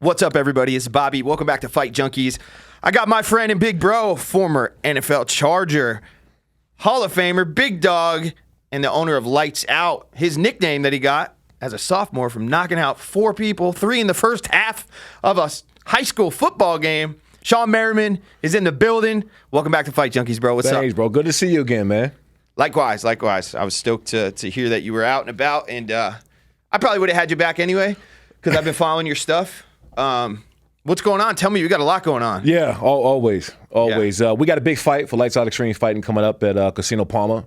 What's up, everybody? It's Bobby. Welcome back to Fight Junkies. I got my friend and big bro, former NFL Charger, Hall of Famer, Big Dog, and the owner of Lights Out. His nickname that he got as a sophomore from knocking out 4 people, 3 in the first half of a high school football game. Shawne Merriman is in the building. Welcome back to Fight Junkies, bro. What's up? Thanks, bro. Good to see you again, man. Likewise. I was stoked to hear that you were out and about, and I probably would have had you back anyway because I've been following your stuff. What's going on? Tell me, you got a lot going on. Yeah, always. Yeah. We got a big fight for Lights Out Extreme Fighting coming up at Casino Palma,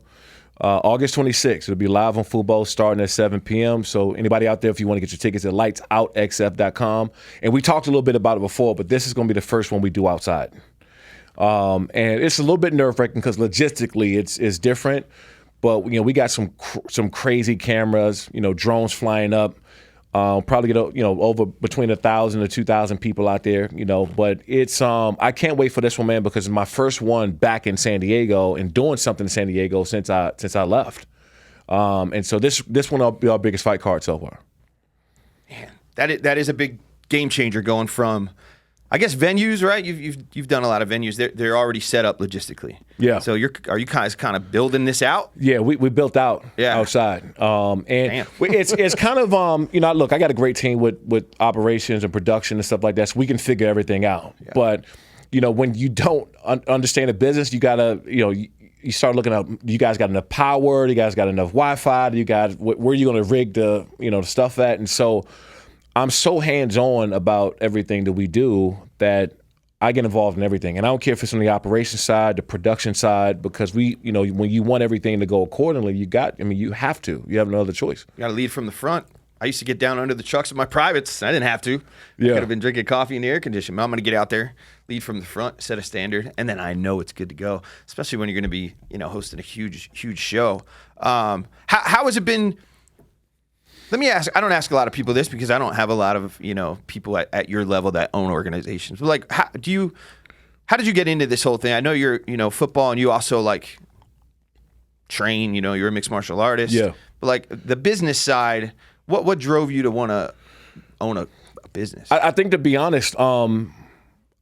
August 26th. It'll be live on Fubo starting at 7 p.m. So anybody out there, if you want to get your tickets at lightsoutxf.com. And we talked a little bit about it before, but this is going to be the first one we do outside. And it's a little bit nerve-wracking because logistically it's different. But we got some crazy cameras, drones flying up. Probably get over between 1,000 to 2,000 people out there, But it's I can't wait for this one, man, because it's my first one back in San Diego and doing something in San Diego since I left. And so this one will be our biggest fight card so far. Man, that is a big game changer going from, I guess, venues, right? You've done a lot of venues. They're already set up logistically. Yeah. So are you guys kind of building this out? Yeah, we built out outside. It's kind of look, I got a great team with operations and production and stuff like that, so we can figure everything out. Yeah. But when you don't understand the business, you gotta you start looking up. You guys got enough power? You guys got enough Wi-Fi? You guys where are you going to rig the the stuff at? And so I'm so hands-on about everything that we do that I get involved in everything. And I don't care if it's on the operations side, the production side, because when you want everything to go accordingly, you have to. You have no other choice. You got to lead from the front. I used to get down under the trucks of my privates. I didn't have to. Yeah. I could have been drinking coffee in the air conditioning. I'm going to get out there, lead from the front, set a standard, and then I know it's good to go, especially when you're going to be hosting a huge show. How has it been? Let me ask. I don't ask a lot of people this because I don't have a lot of people at your level that own organizations. But like, how did you get into this whole thing? I know you're football and you also like train. You're a mixed martial artist. Yeah. But like the business side, what drove you to want to own a business? I think, to be honest, I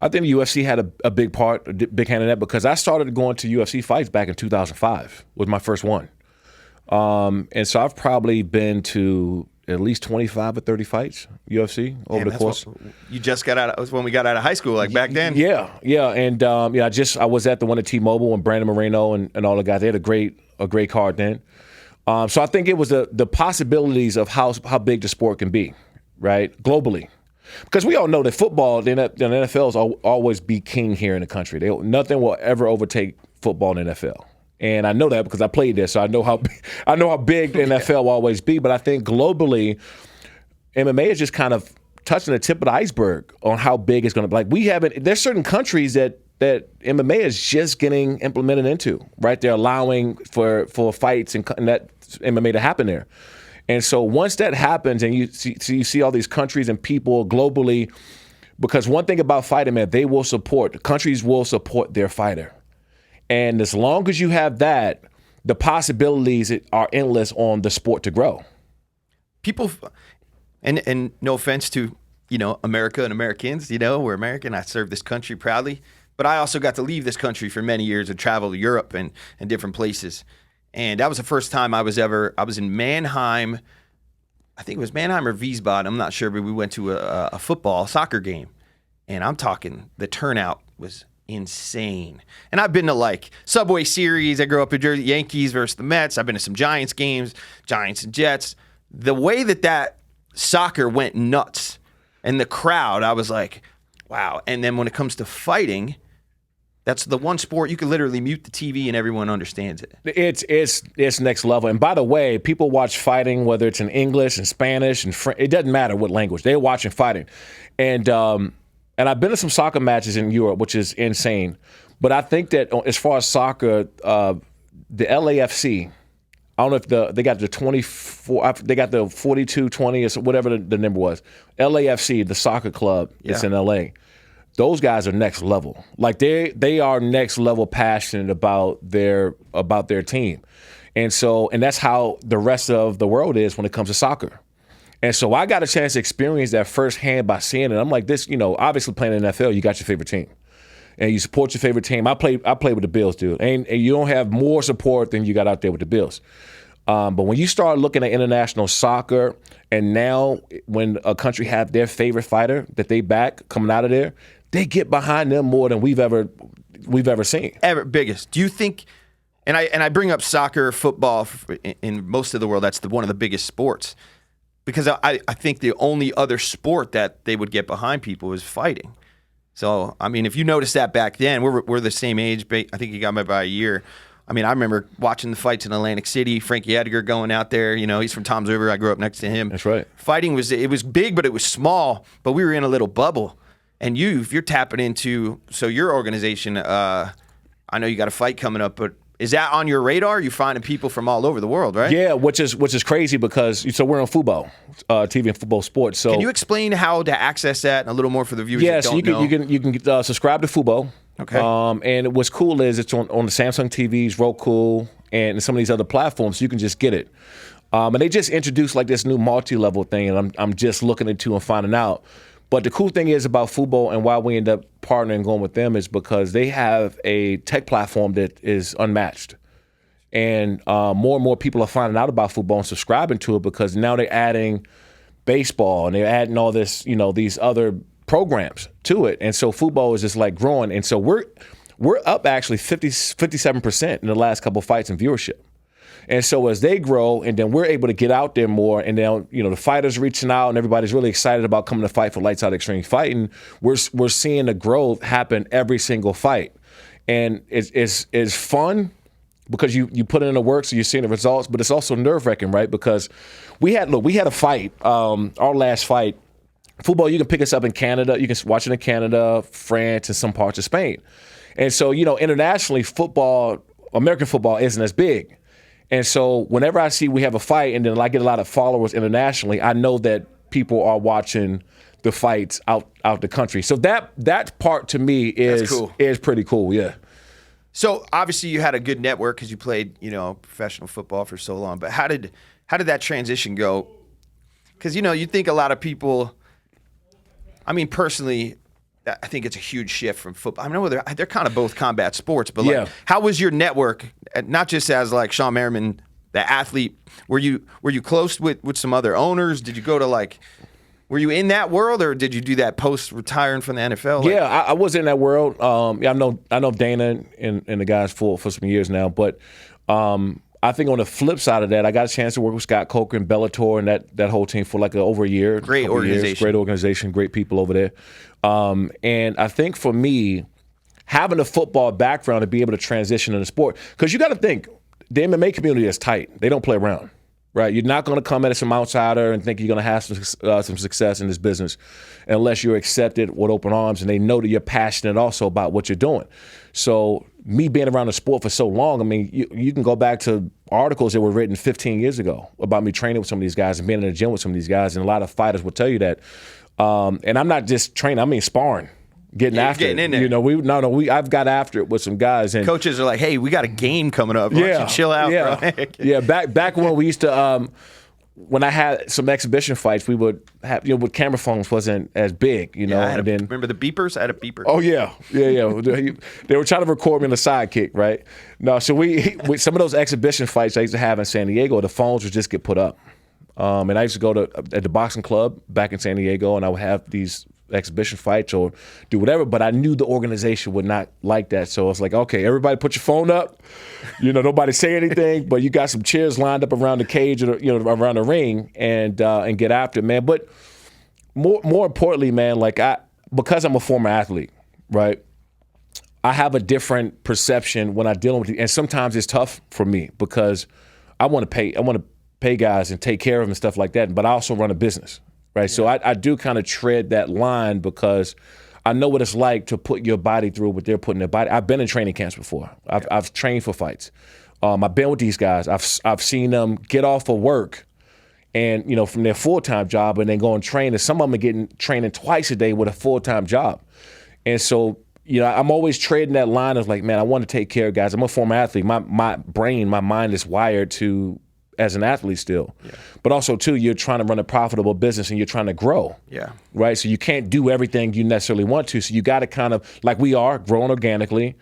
think the UFC had a big hand in that because I started going to UFC fights back in 2005. Was my first one. And so I've probably been to at least 25 or 30 fights, UFC, over the course. You just got out. It was when we got out of high school, like back then. Yeah. And I was at the one at T-Mobile and Brandon Moreno and all the guys. They had a great card then. So I think it was the possibilities of how big the sport can be, right, globally. Because we all know that football, the NFL will always be king here in the country. Nothing will ever overtake football in the NFL. And I know that because I played there, so I know how big the NFL will always be. But I think globally, MMA is just kind of touching the tip of the iceberg on how big it's going to be. Like there's certain countries that MMA is just getting implemented into, right? They're allowing for fights and that MMA to happen there. And so once that happens, and you see all these countries and people globally, because one thing about fighting, man, countries will support their fighter. And as long as you have that, the possibilities are endless on the sport to grow. People, and no offense to, America and Americans, we're American. I serve this country proudly. But I also got to leave this country for many years and travel to Europe and different places. And that was the first time I was in Mannheim. I think it was Mannheim or Wiesbaden. I'm not sure, but we went to a soccer game. And I'm talking, the turnout was insane. And I've been to like Subway Series. I grew up in Jersey, Yankees versus the Mets. I've been to some Giants games, Giants and Jets. The way that soccer went nuts and the crowd, I was like, wow. And then when it comes to fighting, that's the one sport you can literally mute the TV and everyone understands it. It's next level. And by the way, people watch fighting, whether it's in English and Spanish and French. It doesn't matter what language. They're watching fighting. And I've been to some soccer matches in Europe, which is insane. But I think that as far as soccer, the LAFC, I don't know if they got the 24, they got the 42-20 or whatever the number was. LAFC, the soccer club, it's in LA. Those guys are next level. Like they are next level passionate about their team. And that's how the rest of the world is when it comes to soccer. And so I got a chance to experience that firsthand by seeing it. I'm like, this, obviously playing in the NFL, you got your favorite team. And you support your favorite team. I play with the Bills, dude. And you don't have more support than you got out there with the Bills. But when you start looking at international soccer, and now when a country have their favorite fighter that they back coming out of there, they get behind them more than we've ever seen. Ever biggest. Do you think? And I bring up soccer, football in most of the world. That's one of the biggest sports. Because I think the only other sport that they would get behind people is fighting. So, I mean, if you noticed that back then, we're the same age. I think he got me by a year. I mean, I remember watching the fights in Atlantic City, Frankie Edgar going out there. He's from Tom's River. I grew up next to him. That's right. Fighting was big, but it was small. But we were in a little bubble. And if you're tapping into, so your organization, I know you got a fight coming up, but is that on your radar? You're finding people from all over the world, right? Yeah, which is crazy because we're on football, TV and football sports. So can you explain how to access that and a little more for the viewers? Yeah, that don't know? you can subscribe to Fubo. Okay. And what's cool is it's on the Samsung TVs, Roku, and some of these other platforms. So you can just get it. And they just introduced like this new multi-level thing, and I'm just looking into and finding out. But the cool thing is about Fubo and why we end up partnering and going with them is because they have a tech platform that is unmatched. And more and more people are finding out about Fubo and subscribing to it because now they're adding baseball and they're adding all this, these other programs to it. And so Fubo is just like growing. And so we're up actually 57% in the last couple of fights in viewership. And so as they grow, and then we're able to get out there more, and then the fighters reaching out, and everybody's really excited about coming to fight for Lights Out Extreme Fighting. We're seeing the growth happen every single fight, and it's fun because you put in the work, so you're seeing the results. But it's also nerve-wracking, right? Because we had a fight, our last fight. Football, you can pick us up in Canada. You can watch it in Canada, France, and some parts of Spain. And so internationally, American football isn't as big. And so whenever I see we have a fight and then I get a lot of followers internationally, I know that people are watching the fights out the country. So that part to me is pretty cool, yeah. So obviously you had a good network because you played, professional football for so long. But how did that transition go? Because, you think a lot of people, I mean, personally, I think it's a huge shift from football. I know they're kind of both combat sports, but how was your network? Not just as like Shawne Merriman, the athlete. Were you close with some other owners? Did you go to were you in that world, or did you do that post retiring from the NFL? Yeah, I was in that world. I know Dana and the guys for some years now, but I think on the flip side of that, I got a chance to work with Scott Coker and Bellator and that whole team for over a year. Great organization, great people over there. And I think for me, having a football background to be able to transition in the sport, because you got to think, the MMA community is tight. They don't play around, right? You're not going to come at some outsider and think you're going to have some success in this business unless you're accepted with open arms and they know that you're passionate also about what you're doing. So me being around the sport for so long, I mean, you can go back to articles that were written 15 years ago about me training with some of these guys and being in the gym with some of these guys, and a lot of fighters will tell you that. And I'm not just training; I mean sparring, getting in there. I've got after it with some guys, and coaches are like, "Hey, we got a game coming up. Why don't you chill out, bro?" Yeah. Back when we used to, when I had some exhibition fights, we would have with camera phones wasn't as big, remember the beepers? I had a beeper. Oh yeah. They were trying to record me in the sidekick, right? No, so we some of those exhibition fights I used to have in San Diego, the phones would just get put up. And I used to go at the boxing club back in San Diego, and I would have these exhibition fights or do whatever, but I knew the organization would not like that. So I was like, okay, everybody put your phone up. Nobody say anything, but you got some chairs lined up around the cage or, around the ring and get after it, man. But more importantly, man, because I'm a former athlete, right? I have a different perception when I'm dealing with it. And sometimes it's tough for me because I want to pay guys and take care of them and stuff like that, but I also run a business, right? Yeah. So I do kind of tread that line because I know what it's like to put your body through what they're putting their body. I've been in training camps before. I've trained for fights. I've been with these guys. I've seen them get off of work and, from their full-time job and then go and train. And some of them are getting training twice a day with a full-time job. And so, I'm always trading that line of like, man, I want to take care of guys. I'm a former athlete. My brain, my mind is wired to as an athlete still. Yeah. But also, too, you're trying to run a profitable business and you're trying to grow. Yeah. Right? So you can't do everything you necessarily want to. So you got to kind of, like we are, growing organically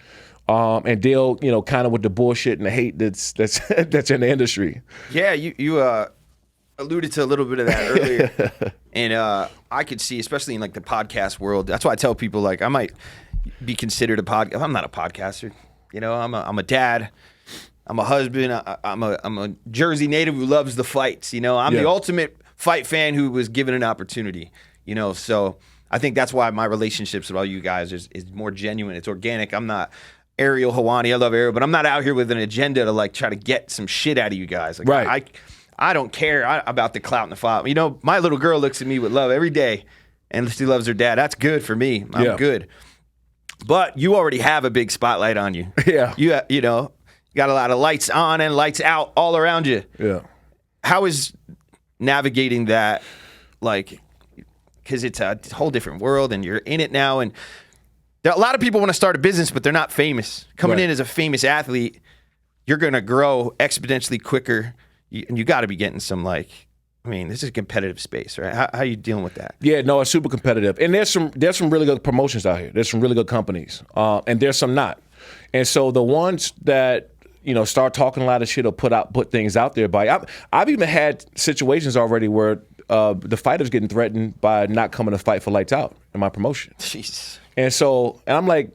and deal, kind of with the bullshit and the hate that's that's in the industry. Yeah, you alluded to a little bit of that earlier. And I could see, especially in like the podcast world, that's why I tell people like I might be considered a podcast. I'm not a podcaster. I'm a dad. I'm a husband. I'm a Jersey native who loves the fights. I'm the ultimate fight fan who was given an opportunity. So I think that's why my relationships with all you guys is more genuine. It's organic. I'm not Ariel Hawani. I love Ariel, but I'm not out here with an agenda to like try to get some shit out of you guys. Like, right. I don't care about the clout and the file. My little girl looks at me with love every day, and she loves her dad. That's good for me. I'm good. But you already have a big spotlight on you. Yeah. You got a lot of lights on and lights out all around you. Yeah. How is navigating that, like, because it's a whole different world and you're in it now, and a lot of people want to start a business, but they're not famous. Coming in as a famous athlete, you're going to grow exponentially quicker, and you got to be getting some, like, this is a competitive space, right? How are you dealing with that? Yeah, no, it's super competitive. And there's some really good promotions out here. There's some really good companies, and there's some not. And so the ones that, start talking a lot of shit or put things out there I've even had situations already where the fighter's getting threatened by not coming to fight for Lights Out in my promotion. Jeez. And I'm like,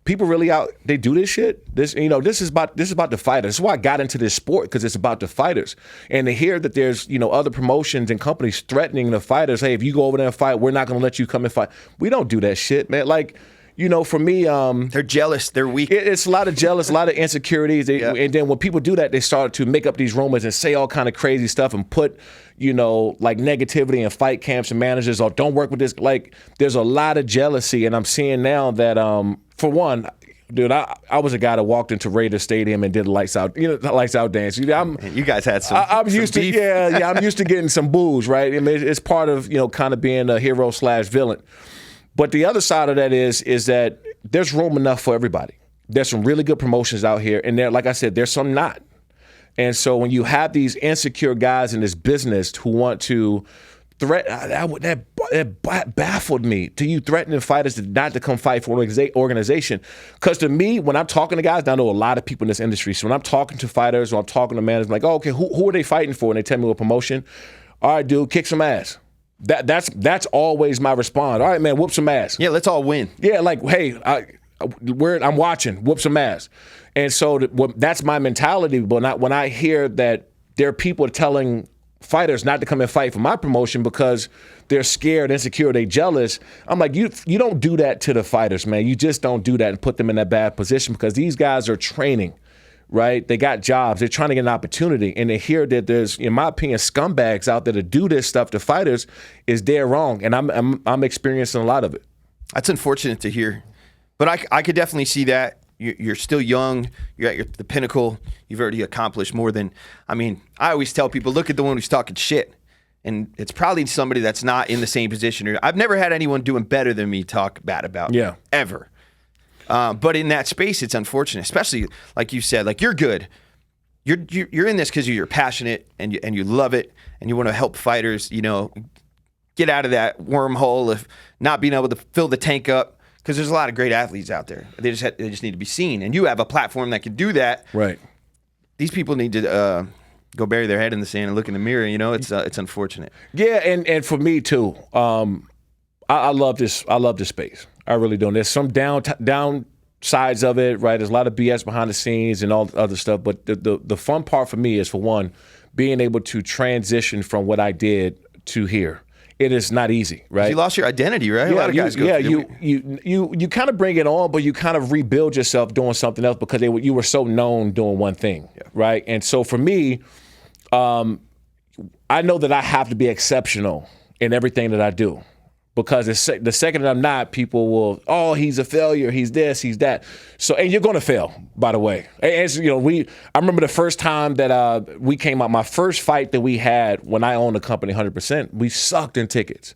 people really they do this shit. This is about the fighters. This is why I got into this sport, because it's about the fighters. And to hear that there's other promotions and companies threatening the fighters, hey, if you go over there and fight, we're not going to let you come and fight. We don't do that shit, man. Like, for me, they're jealous. They're weak. It's a lot of jealous, a lot of insecurities. And then when people do that, they start to make up these rumors and say all kind of crazy stuff and put, like negativity in fight camps and managers, or don't work with this. Like, there's a lot of jealousy. And I'm seeing now that, for one, dude, I was a guy that walked into Raiders Stadium and did the lights out dance. You guys had some. I'm used beef. to, I'm used to getting some boos, right? It's part of, kind of being a hero / villain. But the other side of that is that there's room enough for everybody. There's some really good promotions out here, and there, like I said, there's some not. And so when you have these insecure guys in this business who want to that baffled me. To you threatening fighters not to come fight for an organization. Because to me, when I'm talking to guys, I know a lot of people in this industry. So when I'm talking to fighters or I'm talking to managers, I'm like, oh, okay, who are they fighting for? And they tell me what promotion. All right, dude, kick some ass. That's always my response. All right, man, whoop some ass. Yeah, let's all win. Yeah, like, hey, I'm watching, whoop some ass. And so that's my mentality. But when I hear that there are people telling fighters not to come and fight for my promotion because they're scared, insecure, they jealous, I'm like, you don't do that to the fighters, man. You just don't do that and put them in that bad position, because these guys are training, right? They got jobs. They're trying to get an opportunity. And to hear that there's, in my opinion, scumbags out there to do this stuff to fighters is dead wrong. And I'm experiencing a lot of it. That's unfortunate to hear. But I could definitely see that. You're still young. You're at the pinnacle. You've already accomplished more than, I always tell people, look at the one who's talking shit. And it's probably somebody that's not in the same position. I've never had anyone doing better than me talk bad about me, ever. But in that space, it's unfortunate, especially like you said, like you're good. You're in this because you're passionate and you love it and you want to help fighters, get out of that wormhole of not being able to fill the tank up. Because there's a lot of great athletes out there. They just need to be seen. And you have a platform that can do that. Right. These people need to go bury their head in the sand and look in the mirror. It's unfortunate. Yeah, and for me too. I love this. I love this space. I really do. And there's some down sides of it, right? There's a lot of BS behind the scenes and all the other stuff. But the fun part for me is, for one, being able to transition from what I did to here. It is not easy, right? You lost your identity, right? Yeah, a lot of guys go through you kind of bring it on, but you kind of rebuild yourself doing something else because you were so known doing one thing, right? And so for me, I know that I have to be exceptional in everything that I do, because the second that I'm not, people will, oh, he's a failure, he's this, he's that. So, and you're going to fail, by the way. As I remember the first time that we came out, my first fight that we had when I owned the company 100%, we sucked in tickets.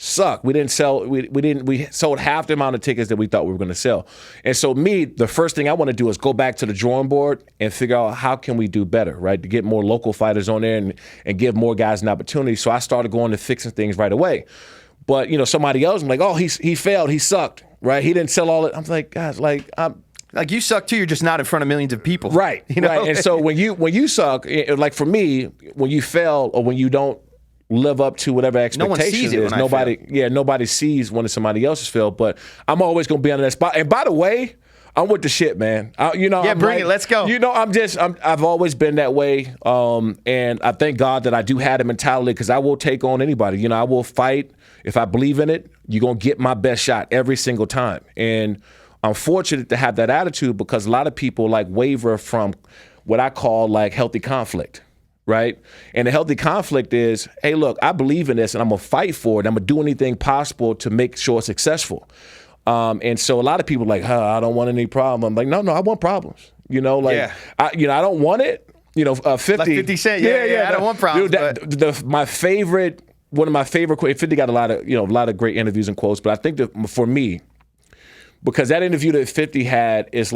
sucked. We sold half the amount of tickets that we thought we were going to sell. And so the first thing I want to do is go back to the drawing board and figure out how can we do better, right? To get more local fighters on there and give more guys an opportunity. So I started going to fixing things right away. But, somebody else, I'm like, oh, he failed. He sucked, right? He didn't sell all it. I'm like, guys, like you suck too. You're just not in front of millions of people. Right, right. And so when you suck, like for me, when you fail or when you don't live up to whatever expectations nobody sees when it's somebody else's fail. But I'm always going to be on that spot. And by the way, I'm with the shit, man. Bring it. Let's go. I've always been that way. And I thank God that I do have the mentality because I will take on anybody. I will fight. If I believe in it, you're going to get my best shot every single time. And I'm fortunate to have that attitude because a lot of people waver from what I call healthy conflict. Right? And the healthy conflict is, hey, look, I believe in this and I'm going to fight for it. I'm going to do anything possible to make sure it's successful. And so a lot of people are like, I don't want any problem. I'm like, no, I want problems. I don't want it. 50. Like 50 Cent. Yeah. I don't want problems. Dude, one of my favorite quotes, 50 got a lot of great interviews and quotes, but I think that for me, because that interview that 50 had is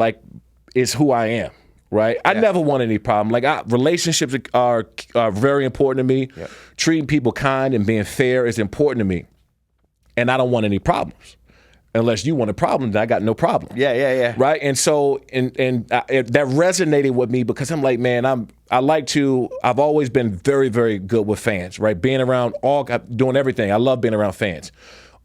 who I am. Right, I never want any problem. Relationships are very important to me. Yep. Treating people kind and being fair is important to me, and I don't want any problems. Unless you want a problem, then I got no problem. Yeah. Right, and so that resonated with me because I'm like, man, I've always been very, very good with fans. Right, being around doing everything. I love being around fans.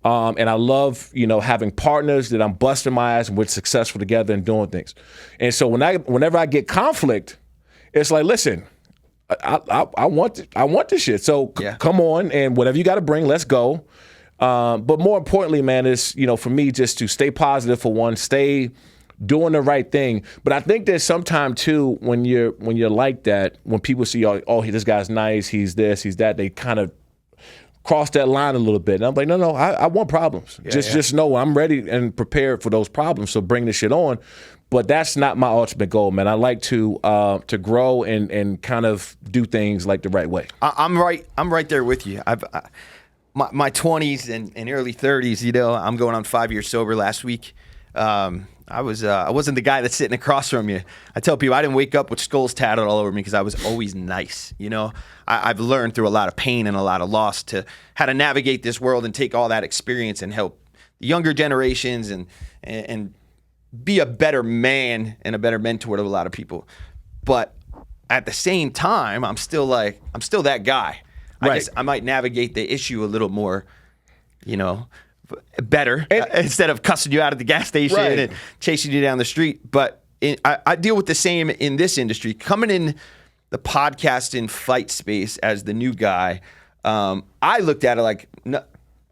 And I love, having partners that I'm busting my ass and we're successful together and doing things. And so whenever I get conflict, it's like, listen, I want this shit. So come on, and whatever you got to bring, let's go. But more importantly, man, is for me just to stay positive for one, stay doing the right thing. But I think there's sometimes too when you're like that, when people see this guy's nice, he's this, he's that, they kind of cross that line a little bit. And I'm like, no, I want problems. Just know I'm ready and prepared for those problems. So bring this shit on. But that's not my ultimate goal, man. I like to grow and kind of do things the right way. I'm right there with you. My 20s and early 30s, I'm going on 5 years sober last week. I wasn't the guy that's sitting across from you. I tell people I didn't wake up with skulls tatted all over me because I was always nice. I've learned through a lot of pain and a lot of loss how to navigate this world and take all that experience and help the younger generations and be a better man and a better mentor to a lot of people. But at the same time, I'm still that guy. Right. I guess I might navigate the issue a little more, better instead of cussing you out at the gas station and chasing you down the street. But I deal with the same in this industry. Coming in the podcast and fight space as the new guy, I looked at it like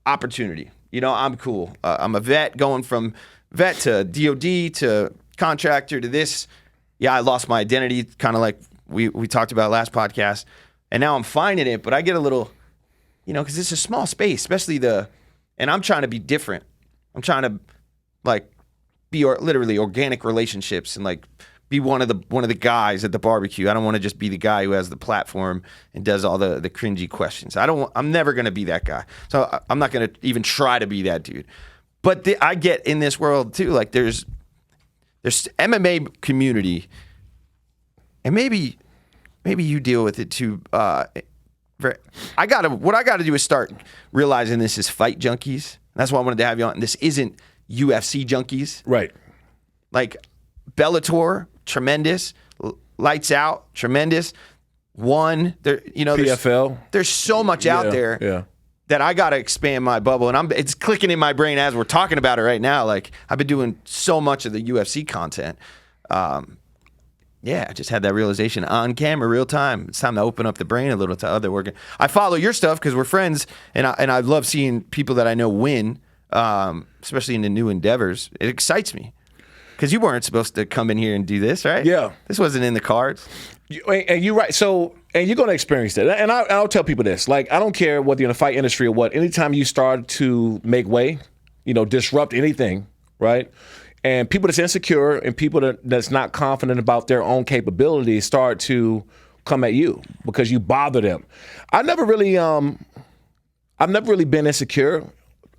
opportunity. I'm cool. I'm a vet going from vet to DOD to contractor to this. Yeah, I lost my identity, kind of like we talked about last podcast. And now I'm finding it, but I get a little, because it's a small space, especially and I'm trying to be different. I'm trying to be literally organic relationships and be one of the guys at the barbecue. I don't want to just be the guy who has the platform and does all the cringy questions. I'm never going to be that guy. So I'm not going to even try to be that dude. But I get in this world too, there's MMA community, and maybe you deal with it too. What I got to do is start realizing this is fight junkies. That's why I wanted to have you on. This isn't UFC junkies. Right. Bellator, tremendous. Lights Out, tremendous. PFL. There's so much out there that I got to expand my bubble. And it's clicking in my brain as we're talking about it right now. I've been doing so much of the UFC content. I just had that realization on camera, real time. It's time to open up the brain a little to other work. I follow your stuff because we're friends, and I love seeing people that I know win, especially in the new endeavors. It excites me because you weren't supposed to come in here and do this, right? Yeah, this wasn't in the cards. And you're right. So, and you're going to experience that. And I'll tell people this: I don't care whether you're in the fight industry or what. Anytime you start to make way, disrupt anything, right? And people that's insecure and people that's not confident about their own capabilities start to come at you because you bother them. I've never really been insecure.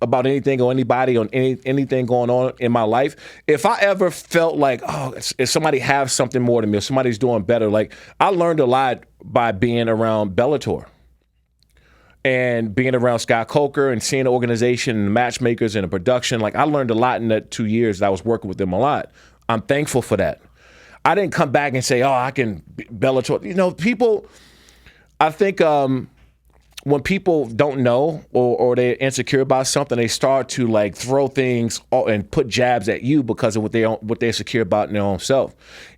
about anything or anybody on anything going on in my life, if I ever felt like, oh, if somebody has something more than me, if somebody's doing better, like I learned a lot by being around Bellator and being around Scott Coker and seeing the organization and the matchmakers and the production. Like I learned a lot in that 2 years that I was working with them a lot. I'm thankful for that. I didn't come back and say, oh, I can Bellator. You know, people, I think when people don't know or they're insecure about something, they start to like throw things and put jabs at you because of what they're secure about in their own self.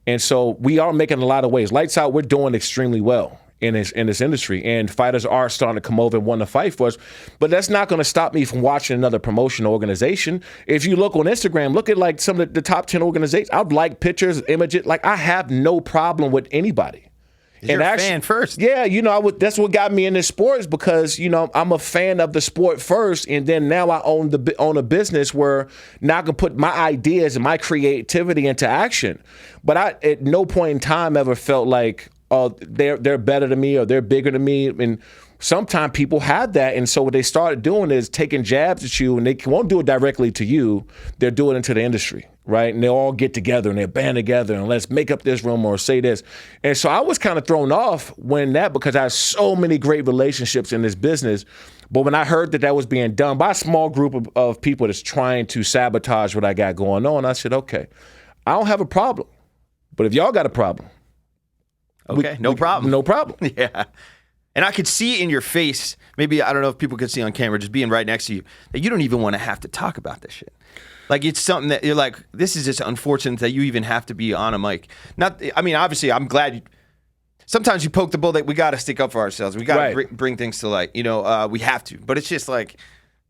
And so we are making a lot of waves. Lights out, we're doing extremely well in this industry, and fighters are starting to come over and want to fight for us. But that's not going to stop me from watching another promotional organization. If you look on Instagram, look at like some of the top 10 organizations. I'd like pictures, images. Like I have no problem with anybody. You're a fan first. Yeah, you know, that's what got me into sports because, you know, I'm a fan of the sport first, and then now I own a business where now I can put my ideas and my creativity into action. But I at no point in time ever felt like, oh, they're better than me or they're bigger than me. And sometimes people have that, and so what they started doing is taking jabs at you, and they won't do it directly to you. They're doing it to the industry, right? And they all get together and they band together and let's make up this rumor or say this. And so I was kind of thrown off because I have so many great relationships in this business. But when I heard that was being done by a small group of people that's trying to sabotage what I got going on, I said, okay, I don't have a problem. But if y'all got a problem, okay, no problem. No problem. Yeah. And I could see in your face, maybe, I don't know if people could see on camera, just being right next to you, that you don't even want to have to talk about this shit. Like, it's something that you're like, this is just unfortunate that you even have to be on a mic. Obviously, I'm glad sometimes you poke the bull that we got to stick up for ourselves. We got to bring things to light. You know, we have to. But it's just like,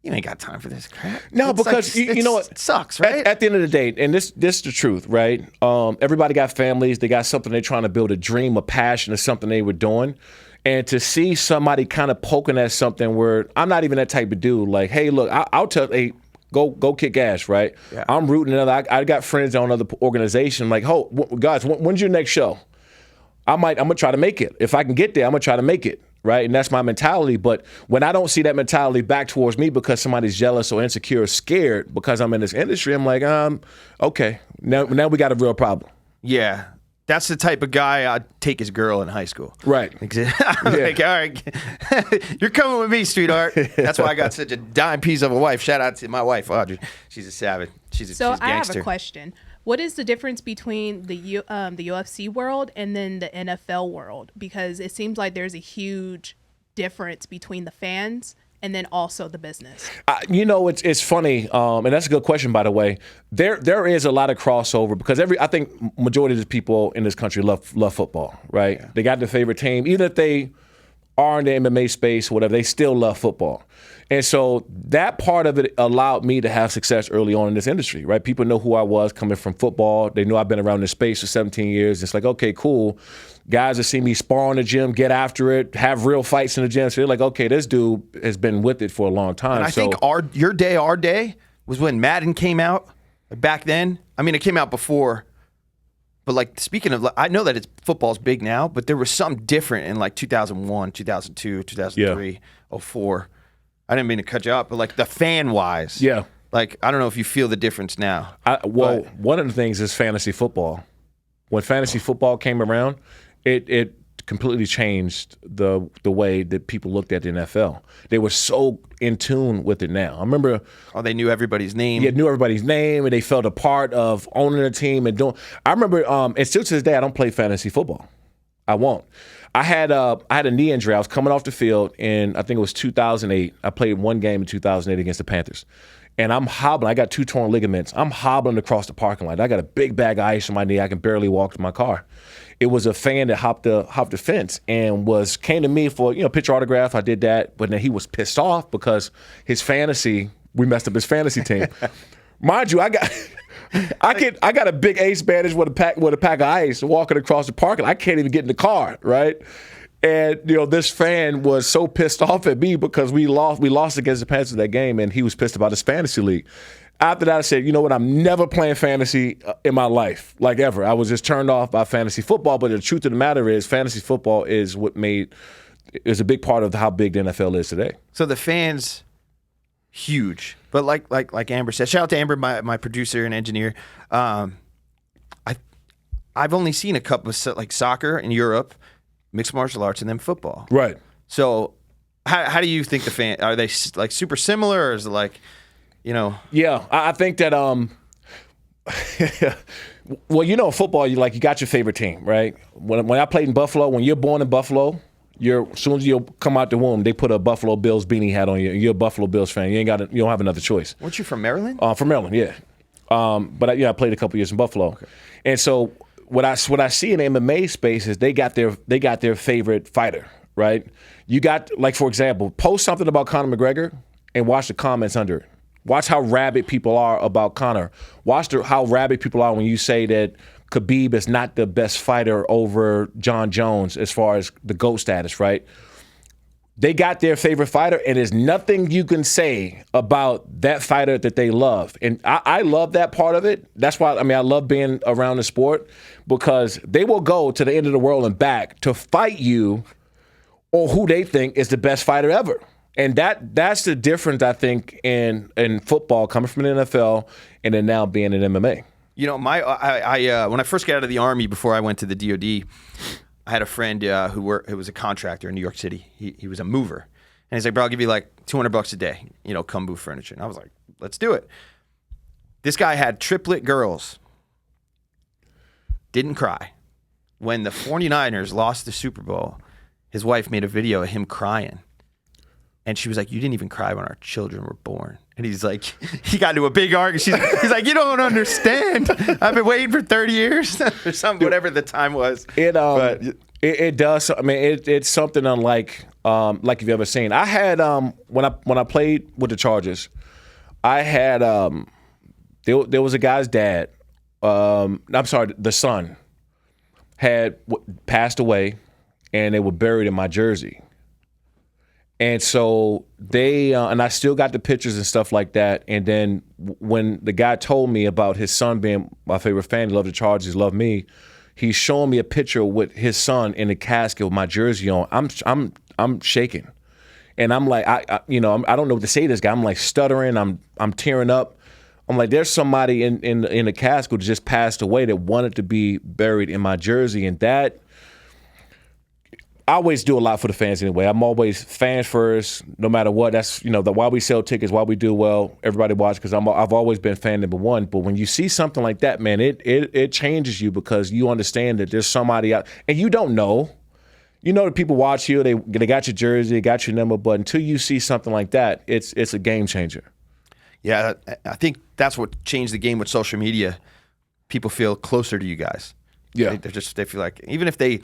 you ain't got time for this crap. No, it's because like, you know what? It sucks, right? At the end of the day, and this is the truth, right? Everybody got families. They got something they're trying to build, a dream, a passion, or something they were doing. And to see somebody kind of poking at something where I'm not even that type of dude. Like, hey, look, I'll tell, hey, go kick ass, right? Yeah. I'm rooting another. I got friends on another organization. Like, oh, guys, when's your next show? I'm gonna try to make it. If I can get there, I'm gonna try to make it, right? And that's my mentality. But when I don't see that mentality back towards me because somebody's jealous or insecure or scared because I'm in this industry, I'm like, okay, now we got a real problem. Yeah. That's the type of guy I'd take his girl in high school. Right. I'm like, all right, you're coming with me, sweetheart. That's why I got such a dime piece of a wife. Shout out to my wife, Audrey. She's a savage. She's a gangster. I have a question. What is the difference between the UFC world and then the NFL world? Because it seems like there's a huge difference between the fans and then also the business. You know, it's funny, and that's a good question, by the way. There is a lot of crossover because I think majority of the people in this country love football, right? Yeah. They got their favorite team, even if they are in the MMA space, or whatever, they still love football. And so that part of it allowed me to have success early on in this industry, right? People know who I was coming from football. They knew I've been around this space for 17 years. It's like, okay, cool. Guys that see me spar in the gym, get after it, have real fights in the gym. So they're like, okay, this dude has been with it for a long time. And I think our day was when Madden came out back then. I mean, it came out before. But like, speaking of, I know that football's big now, but there was something different in like 2001, 2002, 2003, 04. I didn't mean to cut you off, but like the fan-wise. Yeah. Like, I don't know if you feel the difference now. One of the things is fantasy football. When fantasy football came around, it completely changed the way that people looked at the NFL. They were so in tune with it now. I remember. Oh, they knew everybody's name. Yeah, knew everybody's name, and they felt a part of owning a team and doing. I remember, and still to this day, I don't play fantasy football. I won't. I had a knee injury. I was coming off the field in, I think it was 2008. I played one game in 2008 against the Panthers. And I'm hobbling. I got 2 torn ligaments. I'm hobbling across the parking lot. I got a big bag of ice on my knee. I can barely walk to my car. It was a fan that hopped the fence and came to me for, picture autograph. I did that, but then he was pissed off because we messed up his fantasy team. Mind you, I got a big ace bandage with a pack of ice walking across the parking lot. I can't even get in the car, right? And this fan was so pissed off at me because we lost against the Panthers that game, and he was pissed about his fantasy league. After that, I said, you know what? I'm never playing fantasy in my life, like ever. I was just turned off by fantasy football. But the truth of the matter is, fantasy football is a big part of how big the NFL is today. So the fans huge. But like Amber said, shout out to Amber, my producer and engineer. I've only seen a couple of like soccer in Europe, mixed martial arts, and then football. Right. So how do you think the fan are they like super similar, or is it like, you know? Yeah, I think that well, you know, in football, you got your favorite team, right? When I played in Buffalo, when you're born in Buffalo, as soon as you come out the womb, they put a Buffalo Bills beanie hat on you. You're a Buffalo Bills fan. You don't have another choice. Weren't you from Maryland? From Maryland, yeah. But I played a couple years in Buffalo, and so what I see in the MMA space is they got their favorite fighter, right? You got, like, for example, post something about Conor McGregor and watch the comments under it. Watch how rabid people are about Conor. Watch how rabid people are when you say that Khabib is not the best fighter over John Jones as far as the GOAT status, right? They got their favorite fighter, and there's nothing you can say about that fighter that they love. And I love that part of it. That's why, I love being around the sport, because they will go to the end of the world and back to fight you or who they think is the best fighter ever. And that's the difference, I think, in football, coming from the NFL and then now being in MMA. You know, when I first got out of the Army, before I went to the DOD, I had a friend who was a contractor in New York City. He was a mover. And he's like, bro, I'll give you like $200 a day, come move furniture. And I was like, let's do it. This guy had triplet girls. Didn't cry. When the 49ers lost the Super Bowl, his wife made a video of him crying. And she was like, you didn't even cry when our children were born. And he's like, he got into a big argument. He's like, you don't understand. I've been waiting for 30 years or something, whatever the time was. It does. It's something unlike like you've ever seen. I had when I played with the Chargers, I had there was a guy's dad. The son had passed away, and they were buried in my jersey. And so they, and I still got the pictures and stuff like that. And then when the guy told me about his son being my favorite fan, he loved the Chargers, loved me, he's showing me a picture with his son in the casket with my jersey on. I'm shaking, and I'm like, I don't know what to say to this guy. I'm like stuttering. I'm tearing up. I'm like, there's somebody in the casket who just passed away that wanted to be buried in my jersey, and that. I always do a lot for the fans anyway. I'm always fans first, no matter what. That's why we sell tickets, why we do well. Everybody watch, because I've always been fan number one. But when you see something like that, man, it changes you, because you understand that there's somebody out, and you don't know. You know that people watch you, they got your jersey, they got your number, but until you see something like that, it's a game changer. Yeah, I think that's what changed the game with social media. People feel closer to you guys. Yeah, they feel like, even if they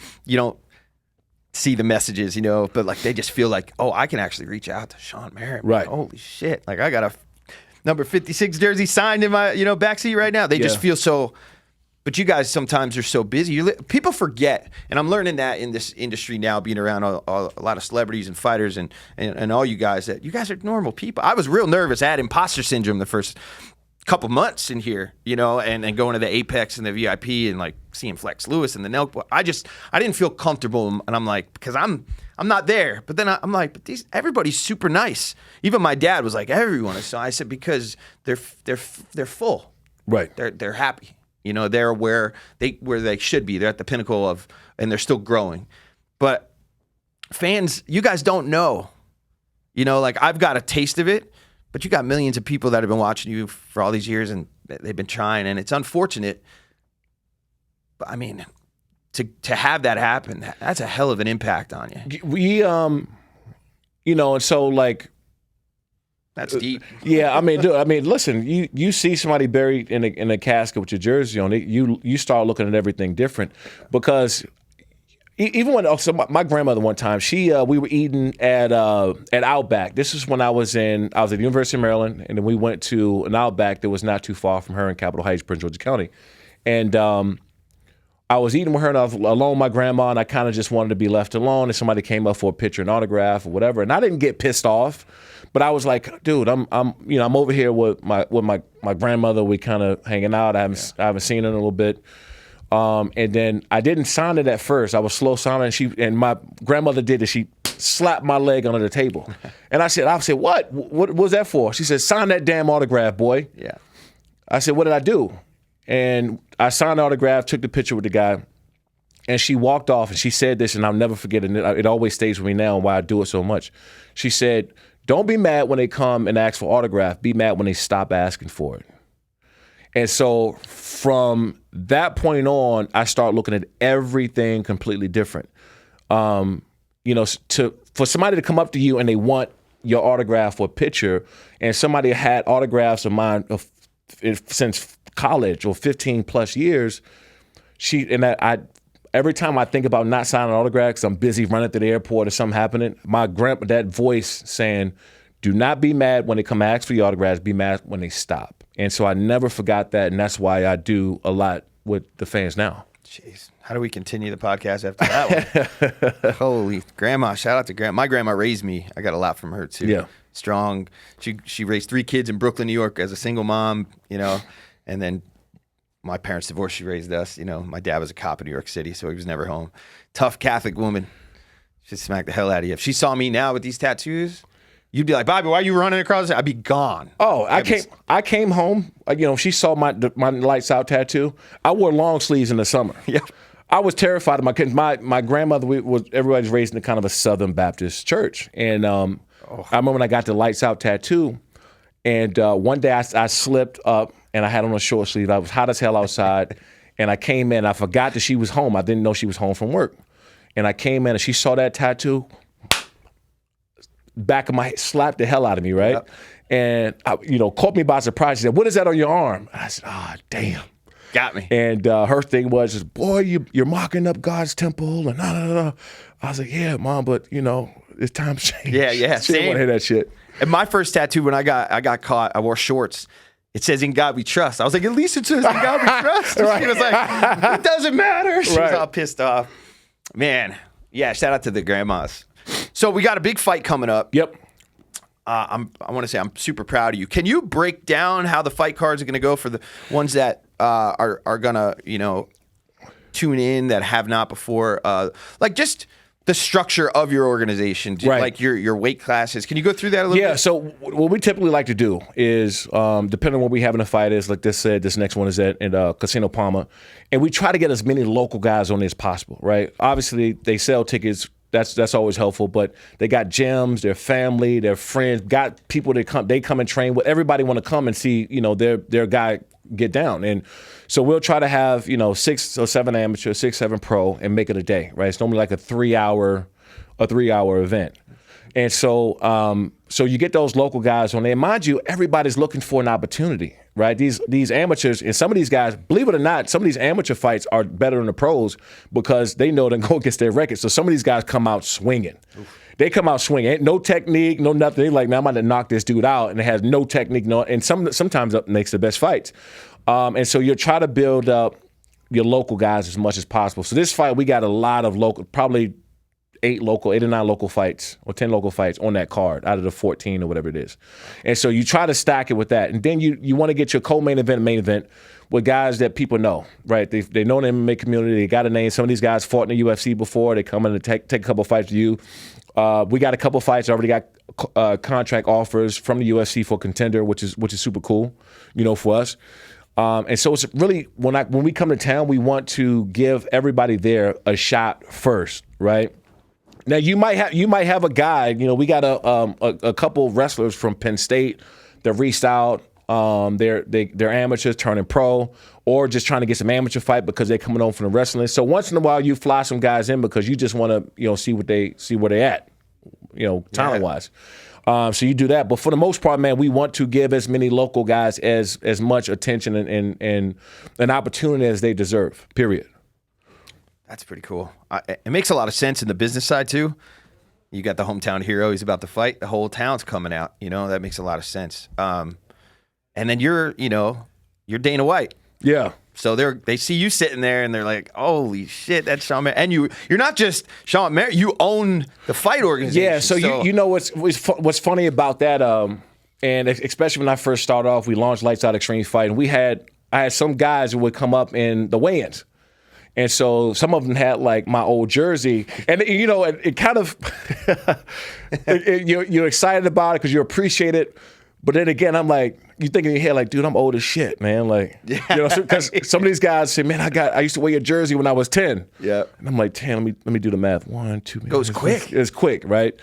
see the messages, but like they just feel like, oh, I can actually reach out to Shawne Merriman. Right. Holy shit. Like, I got a number 56 jersey signed in my, backseat right now. They just feel so, but you guys sometimes are so busy. People forget, and I'm learning that in this industry now, being around a lot of celebrities and fighters and all you guys, that you guys are normal people. I was real nervous. I had imposter syndrome the first couple months in here, and going to the Apex and the VIP and like seeing Flex Lewis and the Nelk. I didn't feel comfortable, and I'm like, because I'm not there. But then I'm like, but everybody's super nice. Even my dad was like, everyone is. So I said, because they're full, right? They're happy. They're where they should be. They're at the pinnacle of, and they're still growing. But fans, you guys don't know. Like, I've got a taste of it. But you got millions of people that have been watching you for all these years, and they've been trying, and it's unfortunate. But I mean, to have that happen, that's a hell of an impact on you. We, and so like, that's deep. Yeah, listen, you see somebody buried in a casket with your jersey on it, you start looking at everything different, because. Even when my grandmother one time, we were eating at Outback. This is when I was at the University of Maryland, and then we went to an Outback that was not too far from her in Capitol Heights, Prince George's County. And I was eating with her, and I was alone with my grandma, and I kind of just wanted to be left alone. And somebody came up for a picture and autograph or whatever, and I didn't get pissed off, but I was like, dude, I'm over here with my grandmother. We kind of hanging out. I haven't seen her in a little bit. And then I didn't sign it at first. I was slow signing, and my grandmother did it. She slapped my leg under the table. And I said, what? What was that for? She said, sign that damn autograph, boy. Yeah. I said, what did I do? And I signed the autograph, took the picture with the guy, and she walked off, and she said this, and I'll never forget it. It always stays with me now and why I do it so much. She said, don't be mad when they come and ask for autograph. Be mad when they stop asking for it. And so from that point on, I start looking at everything completely different. For somebody to come up to you and they want your autograph or picture, and somebody had autographs of mine since college or 15 plus years, every time I think about not signing an autograph because I'm busy running to the airport or something happening, that voice saying, do not be mad when they come ask for your autographs, be mad when they stop. And so I never forgot that, and that's why I do a lot with the fans now. Jeez. How do we continue the podcast after that one? Holy grandma. Shout out to grandma. My grandma raised me. I got a lot from her too. Yeah. Strong. She raised 3 kids in Brooklyn, New York as a single mom, and then my parents divorced. She raised us. My dad was a cop in New York City, so he was never home. Tough Catholic woman. She'd smack the hell out of you. If she saw me now with these tattoos, you'd be like, Bobby, why are you running across it? I'd be gone. Oh, I came home. She saw my lights out tattoo. I wore long sleeves in the summer. Yep. I was terrified of my grandmother. Everybody's raised in kind of a Southern Baptist church, and I remember when I got the lights out tattoo, and one day I slipped up and I had on a short sleeve. I was hot as hell outside, and I came in. I forgot that she was home. I didn't know she was home from work, and I came in and she saw that tattoo. Back of my head, slapped the hell out of me, right? Yep. And caught me by surprise. She said, "What is that on your arm?" I said, damn." Got me. And her thing was, boy, you're marking up God's temple, and I was like, yeah, Mom, but it's time to change. Yeah, she didn't want to hear that shit. And my first tattoo, when I got caught, I wore shorts. It says, "In God we trust." I was like, at least it says, "In God we trust." Right. She was like, it doesn't matter. She was all pissed off. Man, yeah, shout out to the grandmas. So we got a big fight coming up. Yep. I want to say I'm super proud of you. Can you break down how the fight cards are going to go for the ones that are going to, tune in that have not before? Like just the structure of your organization, right. Like your weight classes. Can you go through that a little bit? Yeah, so what we typically like to do is, depending on what we have in a fight is, like this said, this next one is at Casino Palma, and we try to get as many local guys on as possible, right? Obviously, they sell tickets. That's always helpful, but they got gyms, their family, their friends, got people that come and train with. Everybody want to come and see, their guy get down. And so we'll try to have, 6 or 7 amateur, 6, 7 pro, and make it a day, right? It's normally like a 3-hour event. And so you get those local guys on there. Mind you, everybody's looking for an opportunity, right? These amateurs, and some of these guys, believe it or not, some of these amateur fights are better than the pros because they know they go against their record. So some of these guys come out swinging. Oof. They come out swinging. Ain't no technique, no nothing. They're like, man, I'm about to knock this dude out, and it has no technique. And sometimes that makes the best fights. And so you'll try to build up your local guys as much as possible. So this fight, we got a lot of local, probably 8 or 9 local fights or 10 local fights on that card out of the 14 or whatever it is. And so you try to stack it with that. And then you want to get your co-main event, main event with guys that people know, right? They know the MMA community. They got a name. Some of these guys fought in the UFC before. They come in and take a couple fights with you. We got a couple fights. Already got contract offers from the UFC for Contender, which is super cool, for us. And so it's really, when we come to town, we want to give everybody there a shot first, right? Now you might have a guy. We got a couple wrestlers from Penn State that reached out. They're amateurs turning pro, or just trying to get some amateur fight because they're coming home from the wrestling. So once in a while, you fly some guys in because you just want to see where they at, talent wise. So you do that, but for the most part, man, we want to give as many local guys as much attention and an opportunity as they deserve. Period. That's pretty cool. It makes a lot of sense in the business side, too. You got the hometown hero. He's about to fight. The whole town's coming out. That makes a lot of sense. And then you're Dana White. Yeah. So they see you sitting there, and they're like, holy shit, that's Shawne Merriman. And you're not just Shawne Merriman. You own the fight organization. Yeah, so you know what's funny about that, and especially when I first started off, we launched Lights Out Extreme Fight, and I had some guys who would come up in the weigh-ins. And so some of them had like my old jersey, and you know, it kind of you're excited about it because you appreciate it, but then again, I'm like, you think in your head like, dude, I'm old as shit, man. Like, you know, because some of these guys say, man, I used to wear your jersey when I was 10. Yeah, and I'm like, 10. Let me do the math. 1, 2. Goes quick. It's quick, right?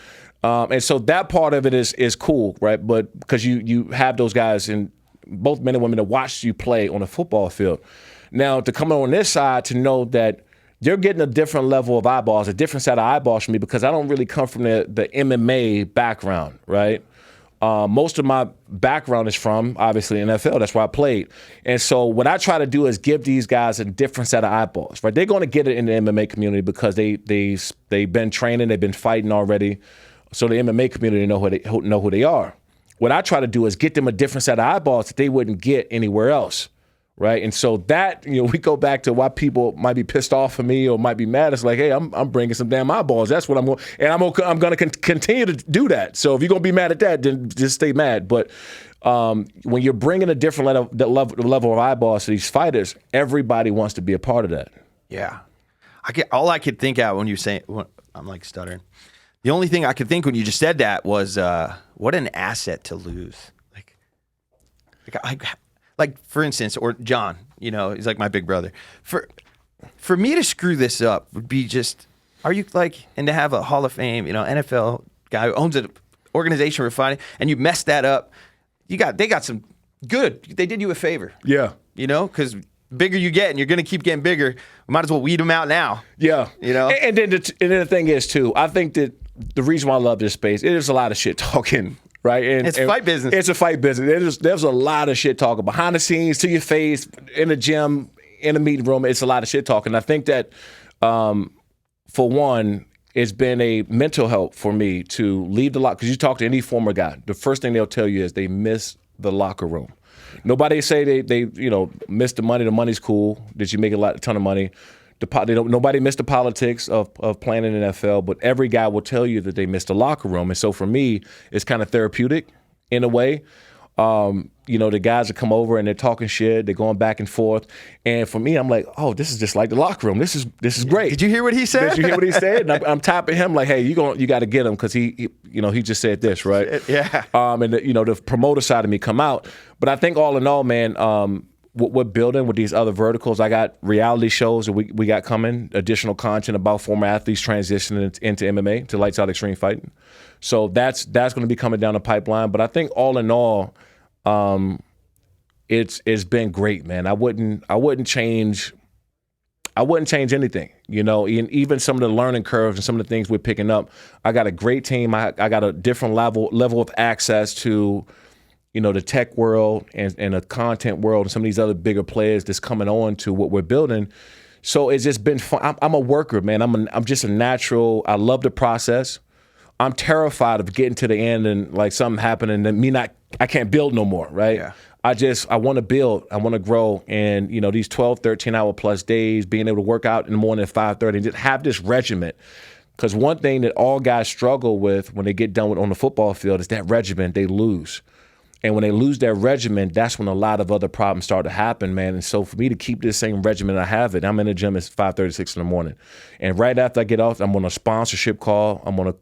And so that part of it is cool, right? But because you have those guys and both men and women that watch you play on a football field. Now, to come on this side to know that they're getting a different level of eyeballs, a different set of eyeballs from me because I don't really come from the MMA background, right? Most of my background is from, obviously, NFL. That's where I played. And so what I try to do is give these guys a different set of eyeballs, right? They're going to get it in the MMA community because they've been training, they've been fighting already. So the MMA community know who they are. What I try to do is get them a different set of eyeballs that they wouldn't get anywhere else. Right. And so that, you know, we go back to why people might be pissed off at me or might be mad. It's like, hey, I'm bringing some damn eyeballs. That's what I'm going, and I'm going to continue to do that. So if you're going to be mad at that, then just stay mad. But when you're bringing a different level of eyeballs to these fighters, everybody wants to be a part of that. Yeah. All I could think out when you say, I'm like stuttering. The only thing I could think when you just said that was, what an asset to lose. Like for instance, or John, you know, he's like my big brother. For me to screw this up would be just, are you like, and to have a Hall of Fame, you know, NFL guy who owns an organization for fighting, and you messed that up, they got some good. They did you a favor. Yeah. You know, because bigger you get, and you're going to keep getting bigger. We might as well weed them out now. Yeah. You know, and then the thing is too, I think that the reason why I love this space, it is a lot of shit talking. Right, and it's fight business. It's a fight business. There's a lot of shit talking behind the scenes, to your face, in the gym, in the meeting room. It's a lot of shit talking. I think that, for one, it's been a mental help for me to leave the locker. Because you talk to any former guy, the first thing they'll tell you is they miss the locker room. Nobody say they you know miss the money. The money's cool. Did you make a ton of money? Nobody missed the politics of playing in the NFL, but every guy will tell you that they missed the locker room. And so for me, it's kind of therapeutic in a way. You know, the guys that come over and they're talking shit, they're going back and forth. And for me, I'm like, oh, this is just like the locker room. This is great. Did you hear what he said? Did you hear what he said? And I'm tapping him like, hey, you got to get him because he just said this, right? Yeah. And the promoter side of me come out. But I think all in all, man, what we're building with these other verticals, I got reality shows that we got coming, additional content about former athletes transitioning into MMA, to lights out extreme fighting. So that's going to be coming down the pipeline. But I think all in all, it's been great, man. I wouldn't change anything. You know, even some of the learning curves and some of the things we're picking up. I got a great team. I got a different level of access to, you know, the tech world and the content world and some of these other bigger players that's coming on to what we're building. So it's just been fun. I'm a worker, man. I'm just a natural. I love the process. I'm terrified of getting to the end and like something happening and I can't build no more, right? Yeah. I want to build. I want to grow. And, you know, these 12, 13-hour plus days, being able to work out in the morning at 5:30 and just have this regiment. Because one thing that all guys struggle with when they get done on the football field is that regiment they lose. And when they lose their regimen, that's when a lot of other problems start to happen, man. And so for me to keep this same regimen I have it, I'm in the gym at 5:30, 6 in the morning. And right after I get off, I'm on a sponsorship call. I'm on a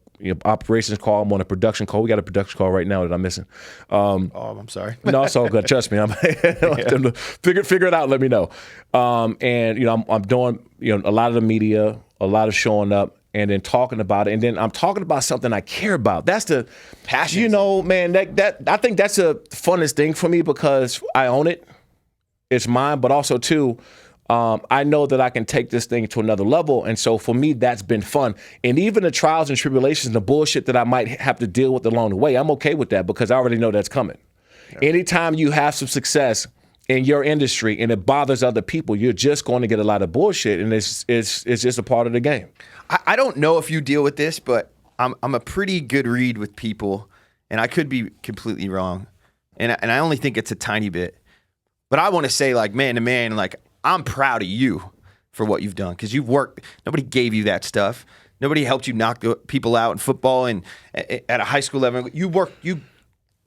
operations call. I'm on a production call. We got a production call right now that I'm missing. I'm sorry. No, it's all good. Trust me. Figure it out. Let me know. And, you know, I'm doing, you know, a lot of the media, a lot of showing up. And then talking about it, and then I'm talking about something I care about. That's the passion. You know, man. That I think that's the funnest thing for me because I own it. It's mine, but also too, I know that I can take this thing to another level. And so for me, that's been fun. And even the trials and tribulations, and the bullshit that I might have to deal with along the way, I'm okay with that because I already know that's coming. Yeah. Anytime you have some success in your industry and it bothers other people, you're just going to get a lot of bullshit, and it's just a part of the game. I don't know if you deal with this, but I'm a pretty good read with people, and I could be completely wrong, and I only think it's a tiny bit. But I want to say, like, man to man, like, I'm proud of you for what you've done because you've worked. Nobody gave you that stuff. Nobody helped you knock people out in football and at a high school level. You